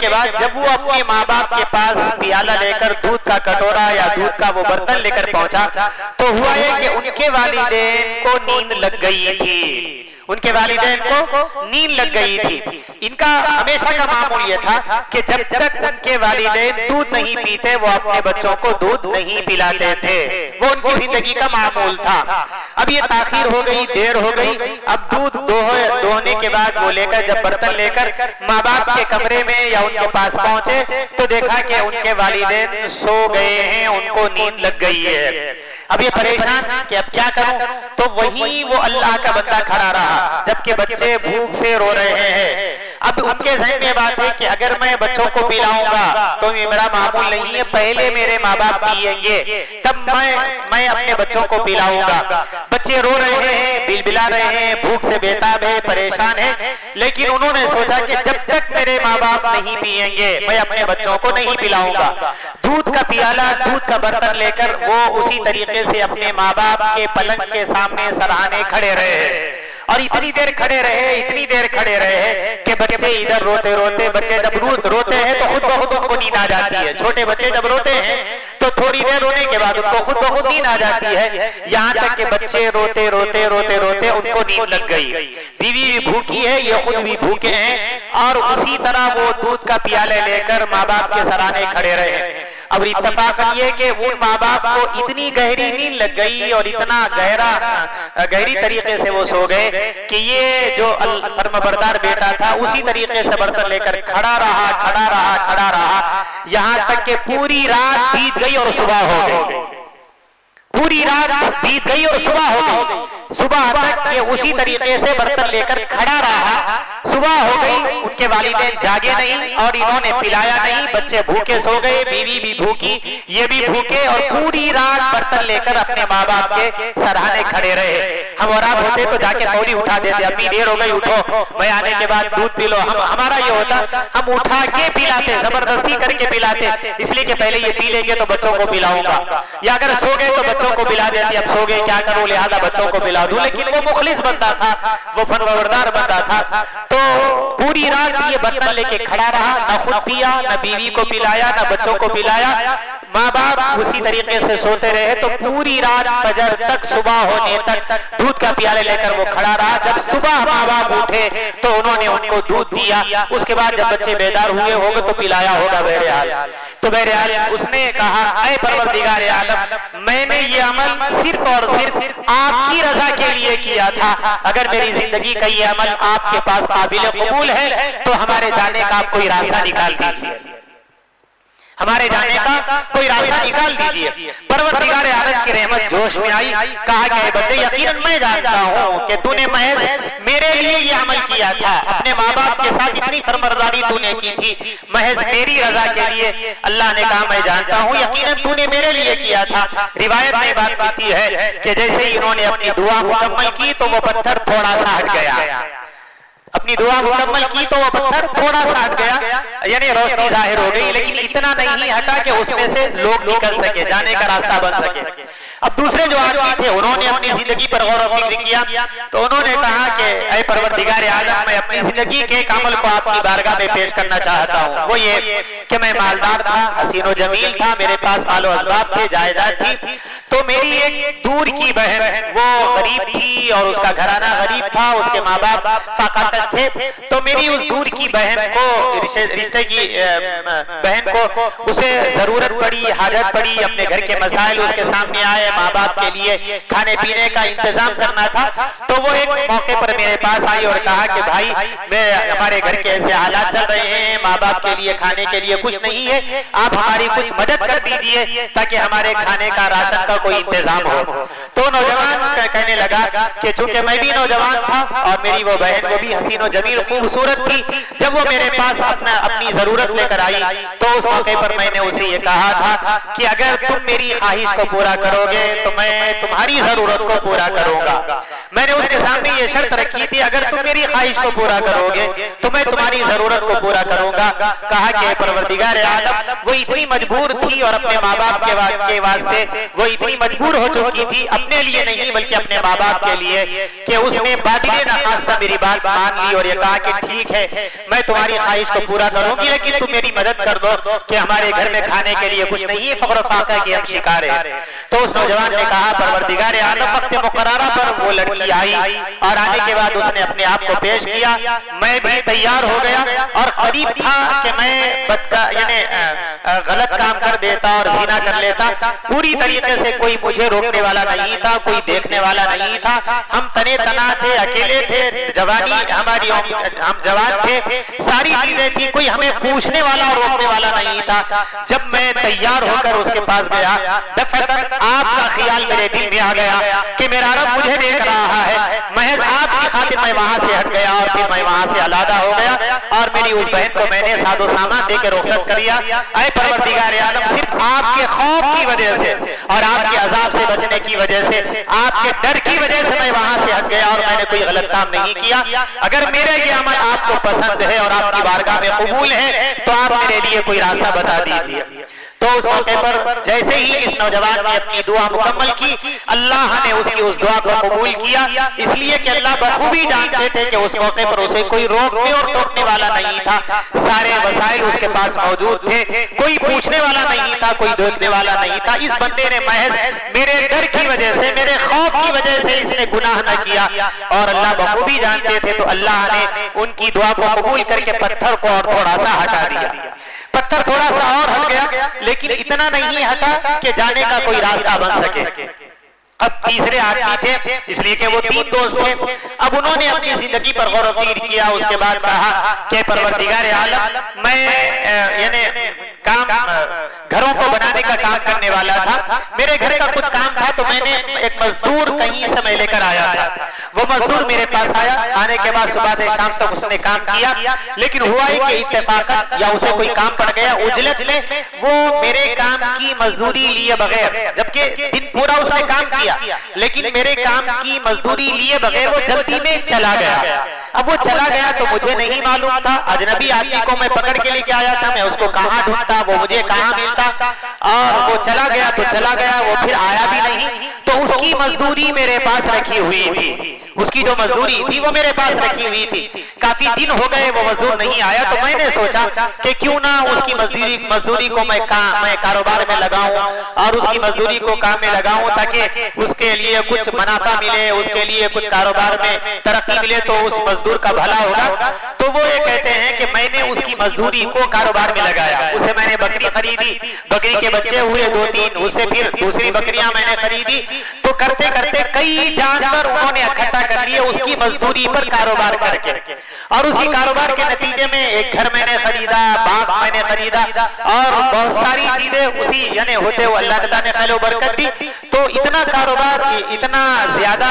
بعد جب وہ اپنے ماں باپ کے پاس پیالہ لے کر دودھ کا کٹورا یا دودھ کا وہ برتن لے کر پہنچا تو ہوا ہے کہ ان کے والدین کو نیند لگ گئی تھی، ان کے والدین کو نیند لگ گئی تھی۔ ان کا ہمیشہ کا معمول یہ تھا کہ جب تک ان کے والدین دودھ نہیں پیتے وہ اپنے بچوں کو دودھ نہیں پلاتے تھے، وہ ان کی زندگی کا معمول تھا۔ اب یہ تاخیر ہو گئی، دیر ہو گئی، اب دودھ دوہنے کے بعد وہ لے کر جب برتن لے کر ماں باپ کے کمرے میں یا ان کے پاس پہنچے تو دیکھا کہ ان کے والدین سو گئے ہیں، ان کو نیند لگ گئی ہے۔ اب یہ پریشان کہ اب کیا کروں، تو وہیں وہ اللہ کا بندہ کھڑا رہا جبکہ بچے بھوک سے رو رہے ہیں۔ اب ان کے ذہن میں بات ہے کہ اگر میں بچوں کو پلاؤں گا تو یہ میرا معمول نہیں ہے، پہلے میرے ماں باپ پیئیں گے تب میں اپنے بچوں کو پلاؤں گا۔ بچے رو رہے ہیں، بلبلا رہے ہیں، بھوک سے بےتاب ہے، پریشان ہے، لیکن انہوں نے سوچا کہ جب تک میرے ماں باپ نہیں پیئیں گے میں اپنے بچوں کو نہیں پلاؤں گا۔ دودھ کا پیالہ، دودھ کا برتن لے کر وہ اسی طریقے سے اپنے ماں باپ کے پلنگ کے سامنے سرہانے کھڑے رہے، اور اتنی دیر کھڑے رہے کہ بچے ادھر روتے روتے، بچے جب روتے ہیں تو خود بخود ان کو نیند آ جاتی ہے. چھوٹے بچے جب روتے ہیں تو تھوڑی دیر رونے کے بعد ان کو خود بخود نیند آ جاتی ہے، یہاں تک کہ بچے روتے ان کو نیند لگ گئی. بیوی بھی بھوکی ہے، یہ خود بھی بھوکے ہیں، اور اسی طرح وہ دودھ کا پیالے لے کر ماں باپ کے سرانے کھڑے رہے. اب اتفاق یہ کہ وہ ماں باپ کو اتنی گہری نیند لگ گئی اور اتنا گہری طریقے سے وہ سو گئے کہ یہ جو فرمانبردار بیٹا تھا اسی طریقے سے برتن لے کر کھڑا رہا یہاں تک کہ پوری رات بیت گئی اور صبح ہو گئی. پوری رات بیت گئی اور صبح ہو گئی. صبح تک یہ اسی طریقے سے برتن لے کر کھڑا رہا. صبح ہو گئی، ان کے والدین جاگے نہیں اور انہوں نے پلایا نہیں. بچے بھوکے سو گئے، بیوی بھی بھوکی، یہ بھی بھوکے، اور پوری رات برتن لے کر اپنے ماں باپ کے سرہانے کھڑے رہے. ہم اور آپ ہوتے تو جا کے فوری اٹھا دیتے، امی دیر ہو گئی اٹھو، میں آنے کے بعد دودھ پی لو. ہمارا یہ ہوتا ہم اٹھا کے پلاتے، زبردستی کر کے پلاتے، اس لیے کہ پہلے یہ پی لیں گے تو بچوں کو پلاؤں گا، یا اگر سو گئے تو بچوں کو پلا دیتے، اب سو گئے کیا کروں لہذا بچوں کو پلا دوں. لیکن وہ مخلص بندہ تھا، وہ فرمانبردار بندہ تھا، تو پوری رات یہ برتن لے کے کھڑا رہا، نہ خود پیا، نہ بیوی کو پلایا، نہ بچوں کو پلایا. ماں باپ اسی طریقے سے سوتے رہے تو پوری رات فجر تک، صبح ہونے تک دودھ کا پیالے لے کر وہ کھڑا رہا. جب صبح ماں باپ اٹھے تو انہوں نے ان کو دودھ دیا. اس کے بعد جب بچے بیدار ہوئے ہوگے تو پلایا ہوگا بہرحال. تو بہرحال اس نے کہا اے پروردگار عالم، میں نے یہ عمل صرف اور صرف آپ کی رضا کے لیے کیا تھا. اگر میری زندگی کا یہ عمل آپ کے پاس قابل قبول ہے تو ہمارے جانے کا آپ کوئی راستہ نکال دیجیے، ہمارے جانے کا کوئی راستہ نکال دیجیے. پروردگار عالم کی رحمت جوش میں آئی، کہا کہ اے بندے یقیناً میں جانتا ہوں کہ تو نے محض میرے لیے یہ عمل کیا تھا، اپنے ماں باپ کے ساتھ اتنی فرمانبرداری تو نے کی تھی محض میری رضا کے لیے. اللہ نے کہا میں جانتا ہوں یقیناً تو نے میرے لیے کیا تھا. روایت میں بات کہتی ہے کہ جیسے ہی انہوں نے اپنی دعا مکمل کی تو وہ پتھر تھوڑا سا ہٹ گیا. اپنی دعا مکمل کی تو وہ پتھر تھوڑا سا ہٹ گیا، یعنی روشنی ظاہر ہو گئی، لیکن اتنا نہیں ہٹا کہ اس میں سے لوگ نکل سکے، جانے کا راستہ بن سکے. اب دوسرے جو آدمی تھے انہوں نے اپنی زندگی پر غور و فکر کیا تو انہوں نے کہا کہ اے پروردگار عالم، میں اپنی زندگی کے ایک عمل کو آپ کی بارگاہ میں پیش کرنا چاہتا ہوں. وہ یہ کہ میں مالدار تھا، حسین و جمیل تھا، میرے پاس مال و اسباب تھے، جائیداد تھی. تو میری ایک دور کی بہن وہ غریب تھی اور اس کا گھرانہ غریب تھا، اس کے ماں باپ فاقہ کش تھے. تو میری اس دور کی بہن کو، رشتے کی بہن کو، اسے ضرورت پڑی، حاجت پڑی، اپنے گھر کے مسائل اس کے سامنے آئے، ماں باپ کے لیے کھانے پینے کا انتظام کرنا تھا. تو وہ ایک موقع پر میرے پاس آئی اور کہا کہ بھائی ہمارے گھر کے ایسے حالات چل رہے ہیں، ماں باپ کے لیے کھانے کے لیے کچھ نہیں ہے، آپ ہماری کچھ مدد کر دیجیے تاکہ ہمارے کھانے کا، راشن کا کوئی انتظام ہو. تو نوجوان کہنے لگا کہ چونکہ میں بھی نوجوان تھا اور میری وہ بہن وہ بھی حسین و جمیل خوبصورت تھی، جب وہ میرے پاس اپنی ضرورت لے کر آئی تو اس موقع پر میں نے اسے یہ کہا تھا کہ اگر تم میری خواہش کو پورا کرو گے تو میں تمہاری ضرورت کو پورا کروں گا. میں نے اس کے سامنے یہ شرط رکھی تھی اگر تم میری خواہش کو پورا کرو گے تو میں تمہاری ضرورت کو پورا کروں گا. کہا کہ پروردگار عالم، وہ اتنی مجبور تھی اور اپنے ماں باپ کے واسطے وہ اتنی مجبور ہو چکی تھی، اپنے لیے نہیں بلکہ اپنے ماں باپ کے لیے، کہ اس نے بادلے نخواستہ میری بات مان لی اور یہ کہا کہ ٹھیک ہے میں تمہاری خواہش کو پورا کروں گی لیکن تم میری مدد کر دو کہ ہمارے گھر میں کھانے کے لیے کچھ نہیں ہے، فقر و فاقہ کے ہم شکار ہیں. تو اس نوجوان نے کہا پروردگار عالم، وقت مقررہ پر وہ لڑکی آئی اور آنے کے بعد اس نے اپنے آپ کو پیش کیا. میں بھی تیار ہو گیا اور قریب تھا کہ میں یعنی غلط کام کر دیتا اور زنا کر لیتا. پوری طریقے سے کوئی مجھے روکنے والا نہیں تھا، کوئی دیکھنے والا نہیں تھا. ہم تنے تنا تھے، اکیلے تھے، جوانی ہماری، ہم جوان تھے، ساری چیزیں تھی، کوئی ہمیں پوچھنے والا اور روکنے والا نہیں تھا. جب میں تیار ہو کر اس کے پاس گیا دفعتاً آپ کا خیال میرے دل میں آ گیا کہ میرا رب مجھے دیکھ رہا ہے. محض آپ کی خاطر میں وہاں سے ہٹ گیا اور پھر میں وہاں سے علیحدہ ہو گیا اور میری اس بہن کو میں نے ساد و سامان دے کے رخصت کر دیا. اے پروردگار عالم، صرف آپ کے خوف کی وجہ سے اور آپ کے عذاب سے بچنے کی وجہ سے، آپ کے ڈر کی وجہ سے میں وہاں سے ہٹ گیا اور میں نے کوئی غلط کام نہیں کیا. اگر میرے یہ عمل آپ کو پسند ہے اور آپ کی بارگاہ میں قبول ہے تو آپ میرے لیے کوئی راستہ بتا دیجیے. تو اس موقع پر جیسے ہی اس نوجوان نے اپنی دعا مکمل کی، اللہ نے اس کی اس دعا کو قبول کیا، اس لیے کہ اللہ بخوبی جانتے تھے کہ اس موقع پر اسے کوئی روکنے اور ٹوکنے والا نہیں تھا، سارے وسائل اس کے پاس موجود تھے، کوئی پوچھنے والا نہیں تھا، کوئی دیکھنے والا نہیں تھا۔ اس بندے نے محض میرے ڈر کی وجہ سے، میرے خوف کی وجہ سے اس نے گناہ نہ کیا، اور اللہ بخوبی جانتے تھے، تو اللہ نے ان کی دعا کو قبول کر کے پتھر کو اور تھوڑا سا ہٹا دیا۔ پتھر تھوڑا سا اور ہٹ گیا، لیکن اتنا نہیں ہٹا کہ جانے کا کوئی راستہ بن سکے۔ اب تیسرے آدمی تھے، اس لیے کہ وہ تین دوست تھے، اب انہوں نے اپنی زندگی پر غور و فکر کیا، اس کے بعد کہا کہ پروردگار عالم، میں یعنی کام گھروں کو بنانے کا کام کرنے والا تھا، میرے گھر کا کچھ کام تھا، تو میں نے ایک مزدور کہیں سے میں لے کر آیا تھا، وہ مزدور میرے پاس آیا، آنے کے بعد صبح سے شام تک اس نے کام کیا، لیکن ہوا ہی کہ اتفاقاً یا اسے کوئی کام پڑ گیا، عجلت میں وہ میرے کام کی مزدوری لیے بغیر، جبکہ دن پورا اس نے کام کیا لیکن میرے کام کی مزدوری لیے بغیر وہ جلدی میں چلا گیا۔ اب وہ چلا گیا تو مجھے نہیں معلوم تھا، اجنبی آدمی کو میں پکڑ کے لے کے آیا تھا، میں اس کو کہاں ڈھونڈتا، وہ مجھے کہاں ملتا، اور وہ چلا گیا تو چلا گیا، وہ پھر آیا بھی نہیں، تو اس کی مزدوری میرے پاس رکھی ہوئی تھی، اس کی جو مزدوری تھی وہ میرے پاس رکھی ہوئی تھی، کافی دن ہو گئے وہ مزدور نہیں آیا، تو میں نے سوچا کہ کیوں نہ اس کی مزدوری کو میں کاروبار میں لگاؤں اور اس کی مزدوری کو کام میں لگاؤں، تاکہ اس کے لیے کچھ منافع ملے، اس کے لیے کچھ کاروبار میں ترقی ملے، تو اس مزدور کا بھلا ہوگا۔ تو وہ یہ کہتے ہیں کہ میں نے اس کی مزدوری کو کاروبار میں لگایا، اسے میں نے بکری خریدی، بکری کے بچے ہوئے 2-3، اس سے پھر دوسری بکریاں میں نے خریدی، تو کرتے کرتے کئی جانور انہوں نے اکٹھا کر لیے اس کی مزدوری پر کاروبار کر کے، اور اسی کاروبار کے نتیجے میں ایک گھر میں نے خریدا، باغ میں نے خریدا، اور بہت ساری چیزیں اسی یعنی ہوتے ہوئے اللہ تعالیٰ نے خیر و برکت دی، تو اتنا کاروبار، اتنا زیادہ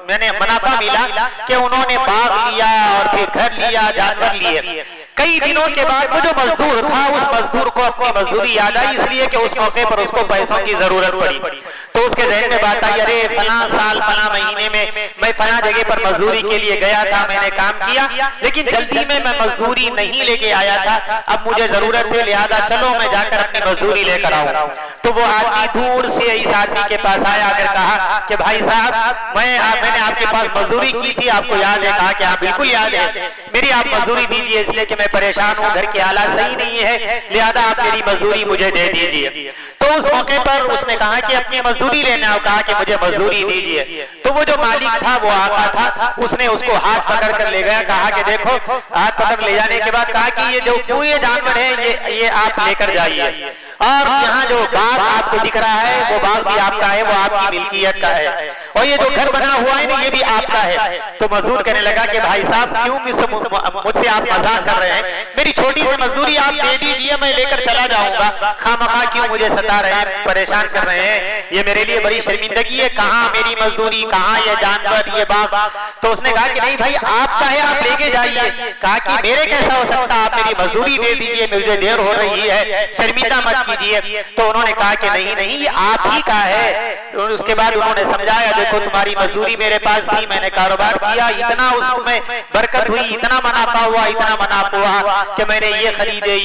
میں نے منافع ملا کہ انہوں نے باغ لیا اور پھر گھر لیا، جانور لیے۔ کئی دنوں کے بعد وہ جو مزدور تھا، اس مزدور کو اپنی مزدوری یاد آئی، اس لیے کہ اس موقع پر اس کو پیسوں کی ضرورت پڑی، تو اس کے ذہن میں بات آئی، ارے فلاں سال فلاں مہینے میں فلاں جگہ پر مزدوری کے لیے گیا تھا، میں نے کام کیا، لیکن جلدی میں مزدوری نہیں لے کے آیا تھا، اب مجھے ضرورت ہے، لہذا چلو میں جا کر اپنی مزدوری لے کر آؤں۔ تو وہ آدمی دور سے اس آدمی کے پاس آیا، اگر کہا کہ بھائی صاحب میں نے آپ کے پاس مزدوری کی تھی، آپ کو یاد ہے؟ کہا کہ ہاں بالکل یاد ہے، میری آپ مزدوری دیجیے، اس لیے کہ میں پریشان ہوں، گھر کے حالات صحیح نہیں ہے، لہذا آپ میری مزدوری مجھے دے دیجیے۔ تو اس موقع پر اس نے کہا کہ اپنی مزدوری لینا، کہا کہ مجھے مزدوری دیجیے۔ تو وہ جو مالک تھا، وہ آقا تھا، اس نے اس کو ہاتھ پکڑ کر لے گیا، کہا کہ دیکھو، ہاتھ پکڑ لے جانے کے بعد کہا کہ یہ جو پورے جانور ہیں یہ آپ لے کر جائیے، اور یہاں جو باغ آپ کو دکھ رہا ہے وہ باغ بھی آپ کا ہے، وہ آپ کی ملکیت کا ہے، اور یہ جو گھر بنا ہوا ہے نا یہ بھی آپ کا ہے۔ تو مزدور کہنے لگا کہ بھائی صاحب کیوں مجھ سے آپ مذاق کر رہے ہیں، میری چھوٹی سی مزدوری آپ دے دیجیے، میں لے کر چلا جاؤں گا، خواہ کیوں مجھے ستا رہے ہیں، پریشان کر رہے ہیں، یہ میرے لیے بڑی شرمندگی ہے، کہاں میری مزدوری، کہاں یہ جانور، یہ باغ۔ تو اس نے کہا کہ نہیں بھائی آپ کا ہے، آپ لے کے جائیے۔ کہا کہ میرے کیسا ہو سکتا، آپ میری مزدوری دے دیجیے، مجھے دیر ہو رہی ہے، شرمندہ مت کیجیے۔ تو انہوں نے کہا کہ نہیں یہ آپ ہی کا ہے۔ اس کے بعد انہوں نے سمجھایا، دیکھو تمہاری مزدوری میرے پاس تھی، میں نے کاروبار کیا، اتنا اس میں برکت ہوئی، اتنا منافع ہوا، اتنا منافع ہوا کہ میں نے یہ خریدے،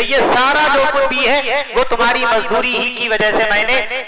یہ سارا جو کچھ بھی ہے وہ تمہاری مزدوری ہی کی وجہ سے میں نے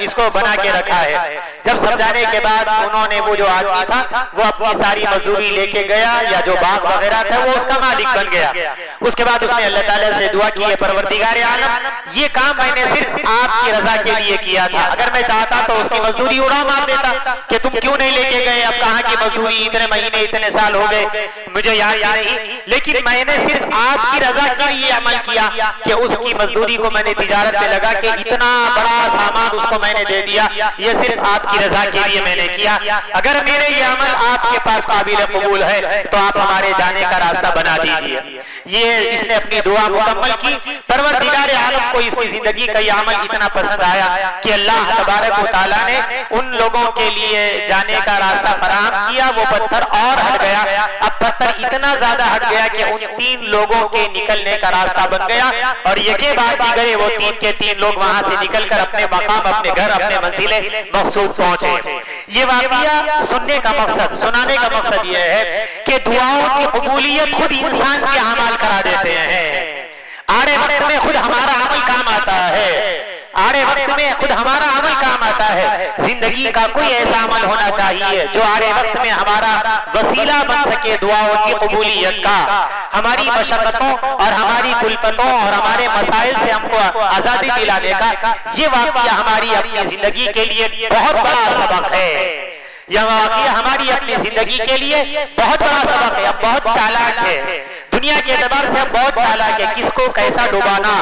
اس کو بنا کے رکھا ہے۔ جب سمجھانے کے بعد انہوں نے وہ جو آدمی تھا وہ اپنی ساری مزدوری لے کے گیا، یا جو باغ وغیرہ تھا وہ اس کا مالک بن گیا۔ اس کے بعد اس نے اللہ تعالیٰ سے دعا کی، پروردگار عالم یہ کام میں نے صرف آپ کی رضا کے لیے کیا تھا، اگر میں چاہتا تو اس کی مزدوری اڑا مار دیتا کہ تم کیوں نہیں لے کے گئے، اب کہاں کی مزدوری، اتنے مہینے اتنے سال ہو گئے، مجھے یاد نہیں، لیکن میں نے صرف آپ کی رضا کے لیے عمل کیا کہ اس کی مزدوری کو میں نے تجارت میں لگا کہ اتنا بڑا سامان اس کو میں نے دے دیا، یہ صرف آپ کی رضا کے لیے میں نے کیا۔ اگر میرے یہ عمل آپ کے پاس قابل قبول ہے تو آپ ہمارے جانے کا راستہ بنا دیجیے۔ یہ اس نے اپنی دعا مکمل کی، پروردگار عالم کو اس کی زندگی کا یہ عمل اتنا پسند آیا کہ اللہ تبارک و تعالیٰ نے ان لوگوں کے لیے جانے کا راستہ فراہم کیا، وہ پتھر اور ہٹ گیا، اب پتھر اتنا زیادہ ہٹ گیا کہ ان 3 لوگوں کے نکلنے کا راستہ بن گیا، اور یکے بعد دیگرے وہ 3 کے 3 لوگ وہاں سے نکل کر اپنے مقام، اپنے گھر، اپنے منزل مقصود پہنچے۔ یہ واقعہ سننے کا مقصد، سنانے کا مقصد یہ ہے کہ دعاؤں کی قبولیت خود انسان کے اعمال کرا دیتے ہیں، آڑے وقت میں خود ہمارا عمل کام آتا آڑے وقت میں خود ہمارا عمل کام آتا ہے. زندگی کا کوئی ایسا عمل ہونا چاہیے جو آڑے وقت میں ہمارا وسیلہ بن سکے دعاؤں کی قبولیت کا. ہماری مشقتوں اور ہماری کلفتوں اور ہمارے مسائل سے ہم کو آزادی دلانے کا یہ واقعہ ہماری اپنی زندگی کے لیے بہت بڑا سبق ہے. یہ واقعہ ہماری اپنی زندگی کے لیے بہت بڑا سبق ہے. ہم بہت چالاک ہے دنیا کے اعتبار سے, ہم بہت چالاک ہے. کس کو کیسا ڈوبانا,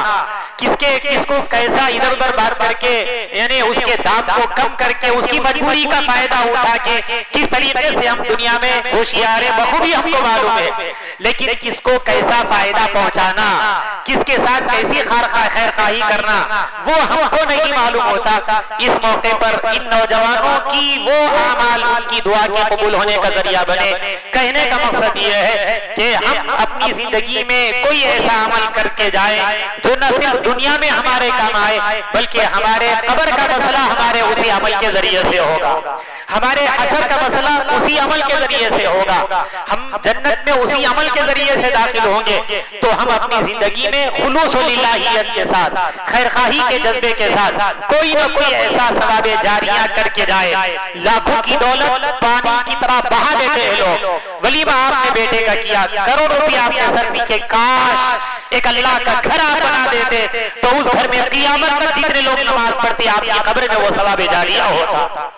کس کو کیسا ادھر ادھر بات کر کے, یعنی اس کے دام کو کم کر کے اس کی مجبوری کا فائدہ اٹھا کے کس طریقے سے ہم دنیا میں ہوشیار ہیں بخوبی ہم کو معلوم ہے. لیکن کس کو کیسا فائدہ پہنچانا, کس کے ساتھ کیسی خیر خواہی کرنا, وہ ہم کو نہیں معلوم ہوتا. اس موقع پر ان نوجوانوں کی وہ اعمال ان کی دعا کے قبول ہونے کا ذریعہ بنے. کہنے کا مقصد یہ ہے کہ ہم اپنی زندگی میں کوئی ایسا عمل کر کے جائیں جو نہ صرف دنیا میں ہمارے کام آئے بلکہ ہمارے قبر کا مسئلہ ہمارے اسی عمل کے ذریعے سے ہوگا, ہمارے حشر کا مسئلہ اسی عمل کے ذریعے سے ہوگا, ہم جنت میں اسی عمل کے ذریعے سے داخل ہوں گے. تو ہم اپنی زندگی میں خلوص و للہیت کے ساتھ, خیر خواہی کے جذبے کے ساتھ کوئی نہ کوئی ایسا ثواب جاریہ کر کے جائے. لاکھوں کی دولت پانی کی طرح بہا دیتے ہیں لوگ. ولیمہ آپ نے بیٹے کا کیا, کروڑ روپیہ آپ نے صرف کے, کاش ایک اللہ کا گھر آپ بنا دیتے تو اس گھر میں قیامت تک جتنے لوگ نماز پڑھتے آپ کی قبر میں وہ ثواب جاریہ ہوتا.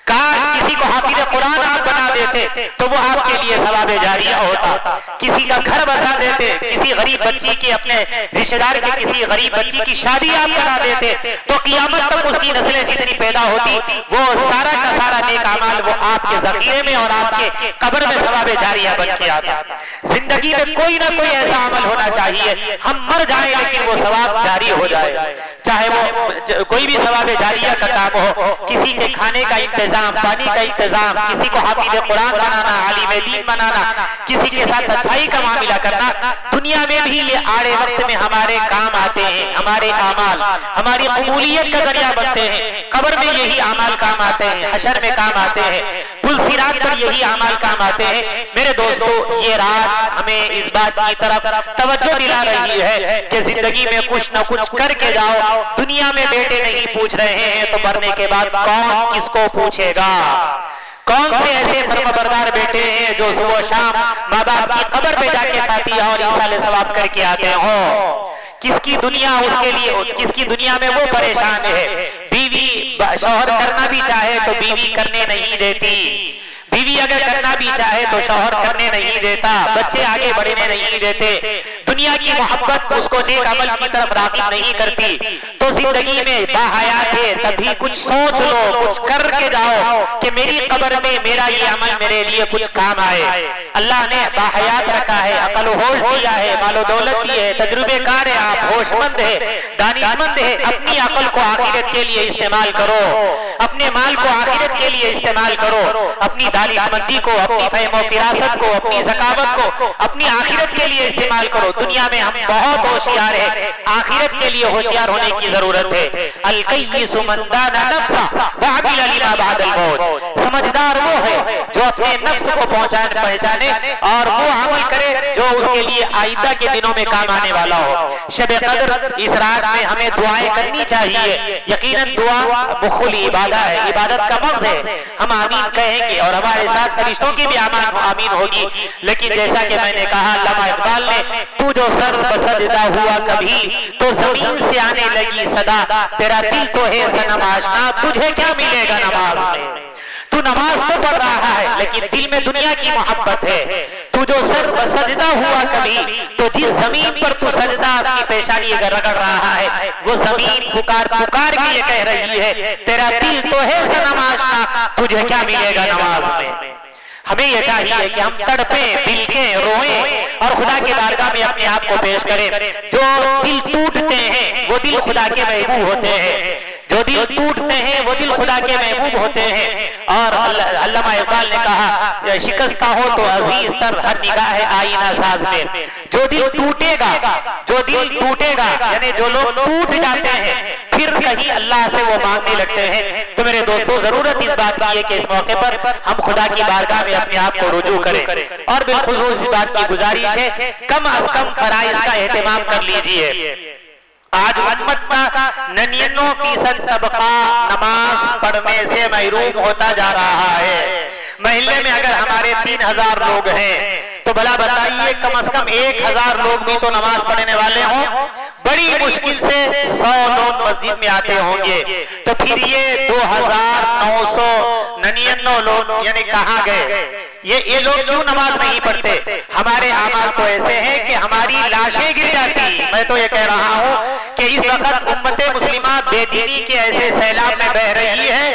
کاش کسی کو حافظ قرآن آپ بنا دیتے تو وہ آپ کے لیے ثواب جاریہ ہوتا. کسی کا گھر بسا دیتے, کسی غریب بچی کے, اپنے رشتہ دار کے کسی غریب بچی کی شادی آپ کرا دیتے تو قیامت تک اس کی نسلیں جتنی پیدا ہوتی وہ سارا کا سارا نیک اعمال وہ آپ کے ذخیرے میں اور آپ کے قبر میں ثواب جاریہ بن کے آتا. زندگی میں کوئی نہ کوئی ایسا عمل ہونا چاہیے, ہم مر جائیں لیکن وہ ثواب جاری ہو جائے. چاہے وہ کوئی بھی ثواب جاریہ کا کام ہو, کسی کے کھانے کا انتظام, پانی کا انتظام, کسی کو حافظ قرآن بنانا, عالم دین بنانا, کسی کے ساتھ اچھائی کا معاملہ کرنا. دنیا میں بھی یہ آڑے وقت میں ہمارے کام آتے ہیں. ہمارے اعمال ہماری قبولیت کا ذریعہ بنتے ہیں. قبر میں یہی اعمال کام آتے ہیں, حشر میں کام آتے ہیں, پل صراط پر یہی اعمال کام آتے ہیں. میرے دوستو, یہ رات ہمیں اس بات کی طرف توجہ دلا رہی ہے کہ زندگی میں کچھ نہ کچھ کر کے جاؤ. دنیا میں بیٹے نہیں پوچھ رہے ہیں تو مرنے کے بعد کون کس کو پوچھے گا؟ کون سے ایسے فرمانبردار بیٹے ہیں جو صبح شام ماں باپ کی قبر پہ جا کے فاتحہ اور ایصال ثواب کر کے آتے ہوں؟ کس کی دنیا اس کے لیے, کس کی دنیا میں وہ پریشان ہے. بیوی شوہر کرنا بھی چاہے تو بیوی کرنے نہیں دیتی, بیوی اگر کرنا بھی چاہے تو شوہر کرنے نہیں دیتا, بچے آگے بڑھنے نہیں دیتے, دنیا کی محبت اس کو نیک عمل کی طرف راغب نہیں کرتی. تو زندگی میں باحیات ہے تبھی کچھ سوچ لو, کچھ کر کے جاؤ کہ میری قبر میں میرا یہ عمل میرے لیے کچھ کام آئے. اللہ نے باحیات رکھا ہے, عقل و ہوش دیا ہے, مال و دولت دی ہے, تجربے کار ہے, آپ ہوش مند ہے, دانشمند ہے. اپنی عقل کو آخرت کے لیے استعمال کرو, اپنے مال کو آخرت کے لیے استعمال کرو, اپنی دانشمندی کو, اپنی فہم و فراست کو, اپنی ذکاوت کو اپنی آخرت کے لیے استعمال کرو. دنیا میں ہم بہت ہوشیار ہیں, آخرت کے لیے ہوشیار ہونے کی ضرورت ہے. القیس من دان نفسہ وعمل لما بعد الموت. سمجھدار وہ ہے جو اپنے نفس کو پہچانے اور وہ عمل کرے جو اس کے لیے آئندہ کے دنوں میں کام آنے والا ہو. شب قدر اس رات میں ہمیں دعائیں کرنی چاہیے. یقیناً دعا مخل عبادت ہے, عبادت کا مغز ہے. ہم آمین کہیں گے اور ہمارے ساتھ فرشتوں کی بھی آمین ہوگی. لیکن جیسا کہ میں نے کہا, علامہ اقبال نے, تو جو سر بسجدہ ہوا کبھی تو زمین سے آنے لگی صدا, تیرا دل تو ہے صنم آشنا, تجھے کیا ملے گا نماز میں. تو نماز تو پڑھ رہا ہے لیکن دل میں دنیا کی محبت ہے. تو جو سر بسجدہ ہوا کبھی تو جس زمین پر تو سجدہ اپنی پیشانی رگڑ رہا ہے وہ زمین پکار پکار کے یہ کہہ رہی ہے, تیرا دل تو ہے صنم آشنا, تجھے کیا ملے گا نماز میں. ہمیں یہ چاہیے کہ ہم تڑپیں, بلکیں, روئیں اور خدا کی بارگاہ میں اپنے آپ کو پیش کریں. جو دل ٹوٹتے ہیں وہ دل خدا کے محبوب ہوتے ہیں, جو دل ٹوٹتے ہیں وہ دل خدا کے محبوب ہوتے ہیں. اور علامہ اقبال نے کہا, شکستہ ہو تو عزیز تر ہر نگاہ آئینہ ساز میں. جو دل ٹوٹے گا, جو دل ٹوٹے گا یعنی جو لوگ ٹوٹ جاتے ہیں پھر کہیں اللہ سے وہ مانگنے لگتے ہیں. تو میرے دوستو, ضرورت اس بات کی ہے کہ اس موقع پر ہم خدا کی بارگاہ میں اپنے آپ کو رجوع کریں. اور بالخصوص اس بات کی گزارش ہے, کم از کم فرائض کا اہتمام کر لیجئے. آج امت کا 99% طبقہ نماز پڑھنے سے محروم ہوتا جا رہا ہے۔ محلے میں اگر ہمارے 3000 لوگ ہیں تو بھلا بتائیے کم از کم 1000 لوگ بھی تو نماز پڑھنے والے ہوں، بڑی مشکل سے 100 لوگ مسجد میں آتے ہوں گے، تو پھر یہ 2999 لوگ یعنی کہاں گئے؟ یہ لوگ کیوں نماز نہیں پڑھتے؟ ہمارے اعمال تو ایسے ہیں کہ ہماری لاشیں گر جاتی۔ میں تو یہ کہہ رہا ہوں کہ اس وقت امت مسلمہ بے دینی کے ایسے سیلاب میں بہہ رہی ہے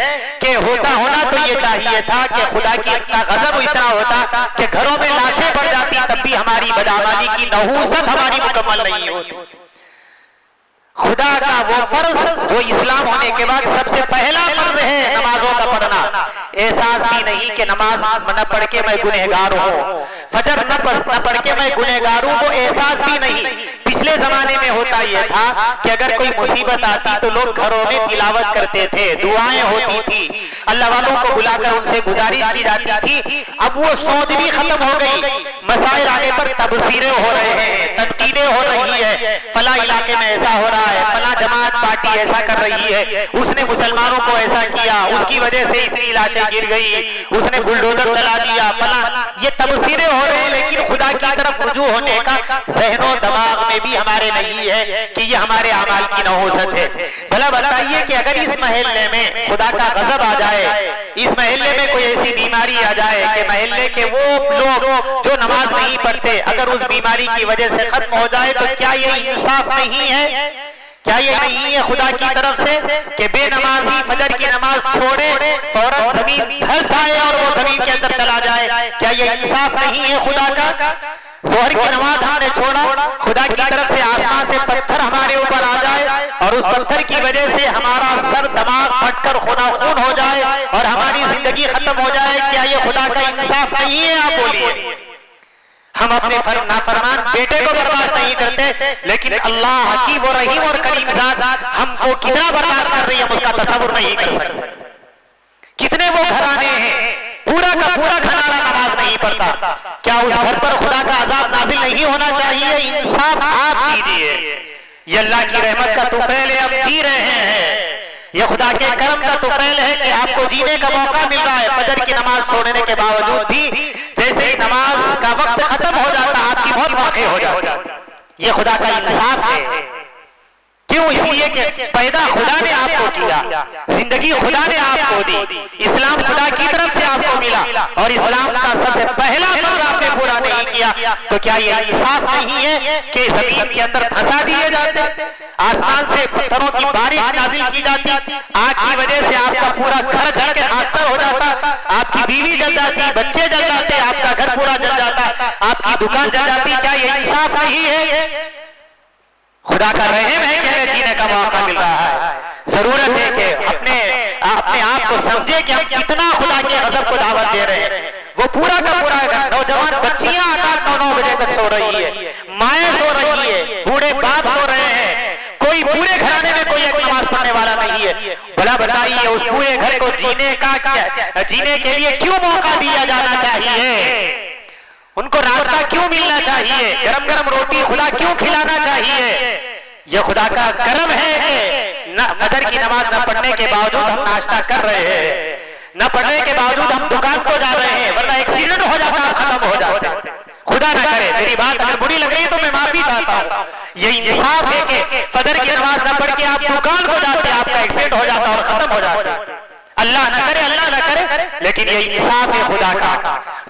کہ ہونا تو یہ چاہیے تھا کہ خدا کی غضب اتنا ہوتا کہ گھروں میں لاشیں بڑھ جاتی، تب بھی ہماری بدعمالی کی نحوست ہماری مکمل نہیں ہوتی۔ خدا کا وہ فرض جو اسلام ہونے کے بعد سب سے پہلا فرض ہے نمازوں کا پڑھنا، احساس بھی نہیں کہ نماز نہ پڑھ کے میں گنہگار ہوں، فجر نہ پڑھ کے میں گنہگار ہوں، وہ احساس بھی نہیں۔ پچھلے زمانے میں ہوتا یہ تھا کہ اگر کوئی مصیبت آتی تو لوگ گھروں میں تلاوت کرتے تھے، دعائیں ہوتی تھی، اللہ والوں کو بلا کر ان سے گزارش کی جاتی تھی۔ اب وہ سوچ بھی ختم ہو گئی، مسائل آنے پر تبصرے ہو رہے ہیں، تنقیدیں ہو رہی ہے، فلاں علاقے میں ایسا ہو رہا ہے، فلاں جماعت پارٹی ایسا کر رہی ہے، اس نے مسلمانوں کو ایسا کیا، اس کی وجہ سے اتنی لاشیں گر گئی، اس نے بلڈوزر چلا دیا، فلاں، یہ تبصرے ہو رہے ہیں، لیکن خدا کی طرف رجوع ہونے کا ذہن و دماغ میں بھی ہمارے نہیں ہے کہ یہ ہمارے اعمال کی نحوست ہے۔ بھلا بتائیے کہ اگر اس محلے میں خدا کا غضب آ جائے، اس محلے میں کوئی ایسی بیماری آ جائے کہ محلے کے وہ لوگ جو نماز نہیں پڑھتے اگر اس بیماری کی وجہ سے ختم ہو جائے، تو کیا یہ انصاف نہیں ہے؟ کیا یہ نہیں ہے خدا کی طرف سے کہ بے نمازی فجر کی نماز چھوڑے فوراً زمین دھس جائے اور وہ زمین کے اندر چلا جائے؟ کیا یہ انصاف نہیں ہے خدا کا؟ ظہر کی نماز ہم نے چھوڑا، خدا کی طرف سے آسمان سے پتھر ہمارے اوپر آ جائے اور اس پتھر کی وجہ سے ہمارا سر دماغ پھٹ کر خون ہو جائے اور ہماری زندگی ختم ہو جائے، کیا یہ خدا کا انصاف نہیں ہے؟ آپ بولیے۔ ہم اپنے نافرمان بیٹے کو برداشت نہیں کرتے، لیکن اللہ کی وہ رحیم اور کریم ذات ہم کو کتنا برداشت کر رہی ہے ہم اس کا تصور نہیں کر سکتے۔ کتنے وہ گھرانے ہیں، پورا کا پورا گھرانہ نماز نہیں پڑھتا، کیا اس گھر پر خدا کا عذاب نازل نہیں ہونا چاہیے؟ انصاف آپ کیجیے۔ یہ اللہ کی رحمت کا طفیل ہے، اب جی رہے ہیں، یہ خدا کے کرم کا طفیل ہے کہ آپ کو جینے کا موقع مل رہا ہے۔ فجر کی نماز چھوڑنے کے باوجود بھی جیسے ہی نماز کا وقت ختم ہو جاتا آپ کی موت واقع ہو جاتی، یہ خدا کا انصاف ہے۔ کیوں؟ اس لیے کہ پیدا خدا نے آپ کو کیا، زندگی خدا نے آپ کو دی، اسلام خدا کی طرف سے آپ کو ملا اور اسلام کا سب سے پہلا فرض آپ نے پورا نہیں کیا، تو کیا یہ انصاف نہیں ہے کہ زمین کے اندر پھنسا دیے جاتے، آسمان سے پتھروں کی بارش نازل کی جاتی، آگ کی وجہ سے آپ کا پورا گھر جل کے خاکستر ہو جاتا، آپ کی بیوی جل جاتی، بچے جل جاتے، آپ کا گھر پورا جل جاتا، آپ کی دکان جل جاتی، کیا یہ انصاف نہیں ہے؟ خدا کا رحم ہے کہ ہمیں جینے کا موقع مل رہا ہے۔ ضرورت ہے کہ اپنے آپ کو سمجھے کہ ہم کتنا خدا کے غضب کو دعوت دے رہے ہیں۔ وہ پورا کا پورا نوجوان بچیاں 8-9 بجے تک سو رہی ہے، مائیں سو رہی ہے، بوڑھے باپ سو رہے ہیں، کوئی پورے گھرانے میں کوئی ایک نماز پڑھنے والا نہیں ہے۔ بھلا بتائیے اس پورے گھر کو جینے کے لیے کیوں موقع دیا جانا چاہیے؟ ان کو راستہ کیوں ملنا چاہیے؟ گرم گرم روٹی خدا کیوں کھلانا چاہیے؟ یہ خدا کا کرم ہے کہ فجر کی نماز نہ پڑھنے کے باوجود ہم ناشتہ کر رہے ہیں، نہ پڑھنے کے باوجود ہم دکان کو جا رہے ہیں، ورنہ ایکسیڈنٹ ہو جاتا ختم ہو جاتا۔ خدا نہ کرے، میری بات اگر بری لگ رہی ہے تو میں معافی چاہتا ہوں۔ یہ انصاف ہے کہ فجر کی نماز نہ پڑھ کے آپ دکان کو جاتے، آپ کا ایکسیڈنٹ ہو جاتا اور ختم ہو جاتا۔ اللہ نہ کرے، اللہ نہ کرے، لیکن یہ انصاف ہے خدا کا۔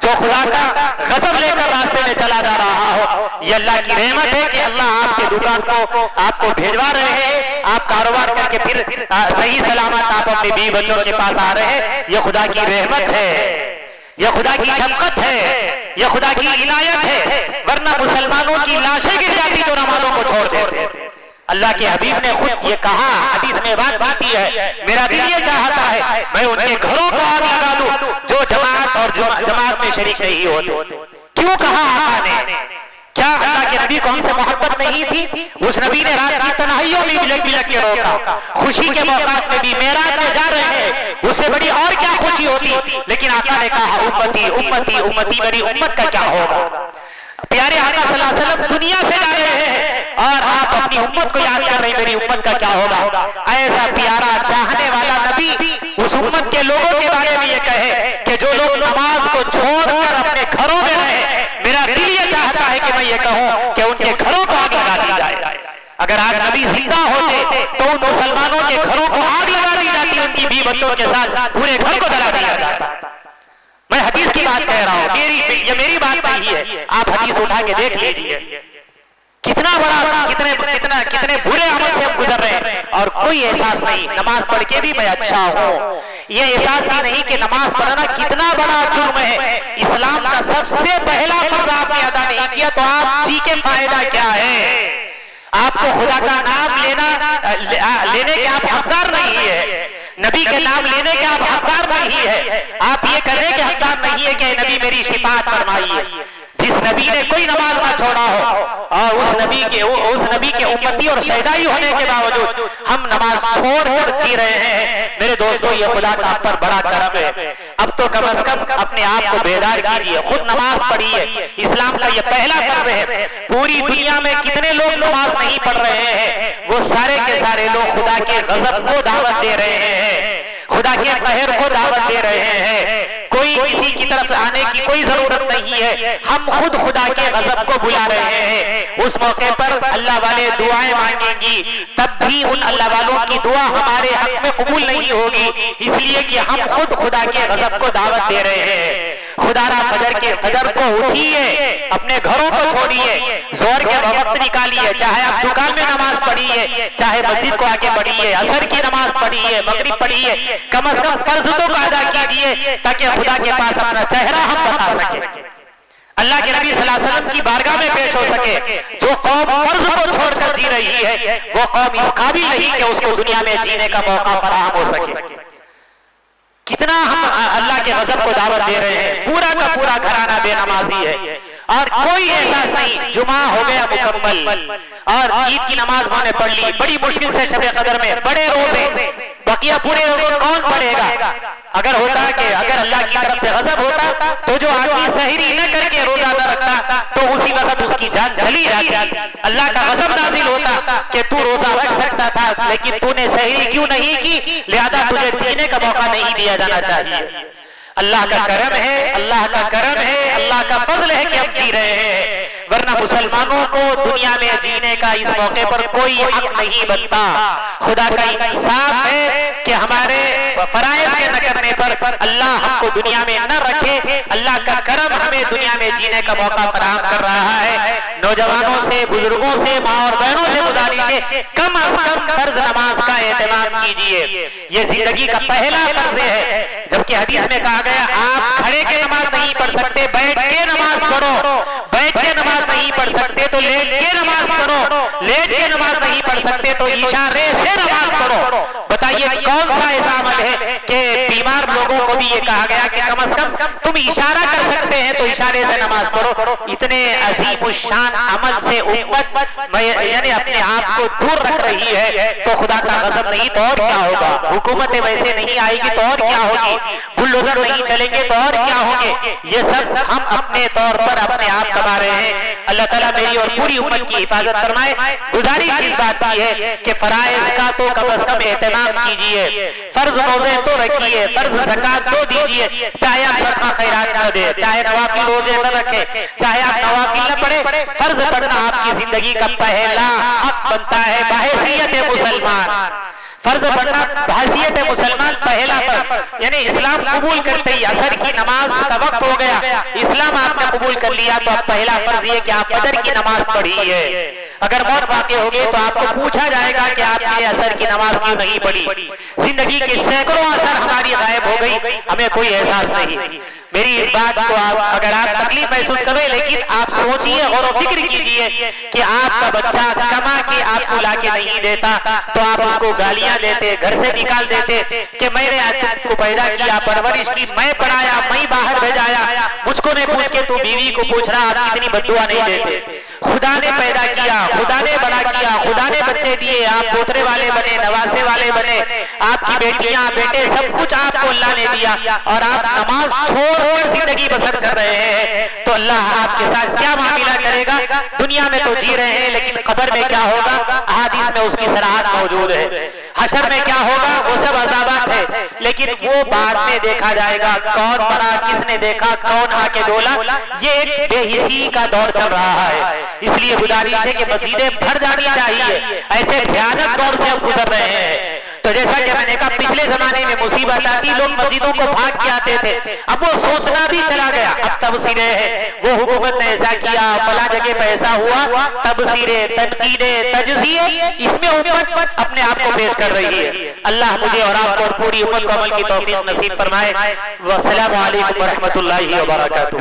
جو خدا کا غضب لے کر راستے میں چلا جا رہا ہو، یہ اللہ کی رحمت ہے کہ اللہ آپ کے دکان کو آپ کو بھیجوا رہے ہیں، آپ کاروبار کر کے پھر صحیح سلامت آپ اپنے بیوی بچوں کے پاس آ رہے ہیں۔ یہ خدا کی رحمت ہے، یہ خدا کی شفقت ہے، یہ خدا کی عنایت ہے، ورنہ مسلمانوں کی لاشیں گر جاتی جو نمازوں کو چھوڑ دیتے۔ اللہ کے حبیب نے خود یہ کہا، حدیث میں بات آتی ہے، میرا دل یہ چاہتا ہے میں ان کے گھروں کو آگ لگا دوں جو جماعت اور جماعت میں شریک نہیں ہوتے۔ کیوں کہا آقا نے؟ کیا اللہ کے نبی کو ہم سے محبت نہیں تھی؟ اس نبی نے رات کی تنہائیوں میں بلک بلک کے روکا، خوشی کے موقعات میں بھی معراج میں جا رہے ہیں، اس سے بڑی اور کیا خوشی ہوتی، لیکن آقا نے کہا امتی امتی امتی، میری امت کا کیا ہوگا؟ پیارے آقا صلی اللہ علیہ وسلم دنیا سے جا رہے ہیں، اور آپ اپنی امت کو یاد کر رہے ہیں میری امت کا کیا ہوگا. ایسا پیارا چاہنے والا نبی اس امت کے لوگوں کے بارے میں یہ کہے کہ جو لوگ نماز کو چھوڑ کر اپنے گھروں میں رہے، میرا دل یہ چاہتا ہے کہ میں یہ کہوں کہ ان کے گھروں کو آگ لگا دی جائے. اگر آج نبی زندہ ہوتے تو ان مسلمانوں کے گھروں کو آگ لگا دی جاتی، ان کی بیوی بچوں کے ساتھ پورے گھر کو جلا دیا جاتا. میں حدیث کی بات کہہ رہا ہوں، یہ میری بات نہیں ہے. آپ حدیث اٹھا کے دیکھ لیجیے کتنا بڑا کتنے برے عمل سے ہم گزر رہے ہیں اور کوئی احساس نہیں. نماز پڑھ کے بھی میں اچھا ہوں، یہ احساس ہی نہیں کہ نماز پڑھنا کتنا بڑا جرم ہے. اسلام کا سب سے پہلا فرض آپ نے ادا نہیں کیا تو آپ جی کے فائدہ کیا ہے؟ آپ کو خدا کا نام لینے کے آپ حقدار نہیں ہے، نبی کے نام لینے کے آپ حقدار نہیں ہے. آپ یہ کرنے کے حقدار نہیں ہے کہ نبی میری شفاعت فرمائیے. جس نبی نے کوئی نماز نہ چھوڑا ہو اور اس نبی کے امتی اور شہدائی ہونے کے باوجود ہم نماز چھوڑ کر جی رہے ہیں. میرے دوستو یہ خدا کا آپ پر بڑا کرم ہے. اب تو کم از کم اپنے آپ کو بیدار کیجیے، خود نماز پڑھیے. اسلام کا یہ پہلا فرض ہے. پوری دنیا میں کتنے لوگ نماز نہیں پڑھ رہے ہیں، وہ سارے کے سارے لوگ خدا کے غضب کو دعوت دے رہے ہیں، خدا کے قہر کو دعوت دے رہے ہیں. کوئی کسی کی طرف آنے کی کوئی ضرورت نہیں ہے، ہم خود خدا کے غضب کو بلا رہے ہیں. اس موقع پر اللہ والے دعائیں مانگیں گی، تب بھی ان اللہ والوں کی دعا ہمارے حق میں قبول نہیں ہوگی، اس لیے کہ ہم خود خدا کے غضب کو دعوت دے رہے ہیں. خدا را فجر کو اٹھیے، اپنے گھروں کو چھوڑیے، ظہر کے وقت نکالیے، چاہے آپ دکان میں نماز پڑھیے، چاہے مسجد کو آگے بڑھیے، عصر کی نماز پڑھیے، مغرب پڑھیے، کم از کم فرض تو ادا کیجیے تاکہ خدا کے پاس اپنا چہرہ ہم بتا سکیں، اللہ کے نبی صلی اللہ علیہ وسلم کی بارگاہ میں پیش ہو سکے. جو قوم فرض کو چھوڑ کر جی رہی ہے وہ قوم اس قابل نہیں کہ اس کو دنیا میں جینے کا موقع فراہم ہو سکے. کتنا ہم اللہ کے غضب کو دعوت دے رہے ہیں. پورا کا پورا گھرانہ بے نمازی ہے اور کوئی احساس نہیں. جمعہ ہو گیا مکمل اور عید کی نماز ہم نے پڑھ لی، بڑی مشکل سے شب قدر میں بڑے روزے، بقیہ پورے روزے کون پڑھے گا؟ اگر اللہ کی طرف سے غضب ہوتا تو جو آدمی سحری نہ کر کے روزہ نہ رکھتا تو اسی وقت اس کی جان چلی جاتی. اللہ کا غضب نازل ہوتا کہ تو روزہ رکھ سکتا تھا لیکن تو نے سحری کیوں نہیں کی، لہذا تجھے جینے کا موقع نہیں دیا جانا چاہیے. اللہ کا کرم ہے، اللہ کا کرم ہے، اللہ کا فضل ہے کہ ہم جی رہے ہیں، ورنہ مسلمانوں کو دنیا میں جینے کا اس موقع پر کوئی حق نہیں بنتا. خدا کا انصاف ہے کہ ہمارے فرائض کے نہ کرنے پر اللہ ہم کو دنیا میں نہ رکھے. اللہ کا کرم ہمیں دنیا میں جینے کا موقع فراہم کر رہا ہے. نوجوانوں سے، بزرگوں سے، ماں اور بہنوں سے گزارش ہے کم از کم فرض نماز کا اہتمام کیجیے. یہ زندگی کا پہلا فرض ہے، جبکہ حدیث میں کہا گیا آپ کھڑے کے نماز نہیں پڑھ سکتے، بیٹھ کے نماز پڑھو. بیٹھ کے نماز نہیں پڑھ سکتے تو لیٹ کے نماز پڑھو، لیٹ کے نماز نہیں پڑھ سکتے تو اشارے سے نماز پڑھو. بتائیے کون سا ایسا عمل ہے کہ بیمار لوگوں کو بھی یہ کہا گیا کہ کم از کم تم اشارہ کر سکتے ہیں تو اشارے سے نماز پڑھو. اتنے عظیم الشان عمل سے امت یعنی اپنے آپ کو دور رکھ رہی ہے تو خدا کا غضب نہیں تو اور کیا ہوگا. حکومتیں ویسے نہیں آئے گی تو اور کیا ہوگی، بلڈوزر نہیں چلیں گے تو اور کیا ہوں گے. یہ سب ہم اپنے طور پر اپنے آپ کما رہے ہیں. اللہ تعالیٰ میری اور پوری امت کی حفاظت فرمائے. گزارش اس بات کی ہے کہ فرائض کا تو کم از کم اہتمام کیجیے، فرض روزے تو رکھیے، فرض زکات تو دیجیے، چاہے آپ صدقہ خیرات نہ دیں، چاہے نوافل روزے نہ رکھیں، چاہے آپ نوافل نہ پڑھیں، فرض پڑھنا آپ کی زندگی کا پہلا حق بنتا ہے بحیثیت مسلمان. فرض پڑھنا بحیثیت مسلمان پہلا فرض، یعنی اسلام قبول کرتے ہی عصر کی نماز کا وقت ہو گیا، اسلام آپ نے قبول کر لیا تو اب پہلا فرض یہ کہ آپ فجر کی نماز پڑھیے. اگر موت واقع ہوگی تو آپ کو پوچھا جائے گا کہ آپ نے عصر کی نماز کیوں نہیں پڑھی. زندگی کی سینکڑوں عصر ہماری غائب ہو گئی، ہمیں کوئی احساس نہیں. میری اس بات کو اگر آپ تکلیف محسوس کریں لیکن آپ سوچئے، غور و فکر کیجئے کہ آپ کا بچہ کما کے آپ کو لا کے نہیں دیتا تو آپ اس کو گالیاں دیتے، گھر سے نکال دیتے کہ میں نے آپ کو پیدا کیا، پرورش کی، میں پڑھایا، میں باہر بھیجایا، مجھ کو نہیں پوچھ کے تو بیوی کو پوچھ رہا، آپ کتنی بددعا نہیں دیتے. خدا نے پیدا کیا، خدا نے بڑا کیا، خدا نے بچے دیے، آپ پوترے والے بنے، نواسے والے بنے، آپ کی بیٹیاں بیٹے سب کچھ آپ کو اللہ نے دیا اور آپ نماز چھوڑ کر زندگی بسر کر رہے ہیں، تو اللہ آپ کے ساتھ کیا معاملہ کرے گا؟ دنیا میں تو جی رہے ہیں لیکن قبر میں کیا ہوگا؟ احادیث میں اس کی صراحت موجود ہے۔ حشر میں کیا ہوگا؟ وہ سب عذابات ہے، لیکن وہ بعد میں دیکھا جائے گا، کون مرا، کس نے دیکھا، کون آ کے بولا، یہ ایک بے حسی کا دور چل رہا ہے۔ اس لیے گزارش ہے کہ مسجدیں بھر جانی چاہیے، ایسے بھیانک دور سے ہم گزر رہے ہیں۔ تو جیسا کہ میں نے کہا پچھلے زمانے میں مصیبت آتی لوگ مسجدوں کو بھاگ کے آتے تھے، اب وہ سوچنا بھی چلا گیا، اب تبصرے ہیں، وہ حکومت نے ایسا کیا، فلاں جگہ پہ ایسا ہوا، تبصرے، تنقیدیں، تجزیے، اس میں امت اپنے آپ کو پیش کر رہی ہے۔ اللہ مجھے اور آپ کو اور پوری امت کو عمل کی توفیق نصیب فرمائے۔ والسلام علیکم ورحمۃ اللہ وبرکاتہ۔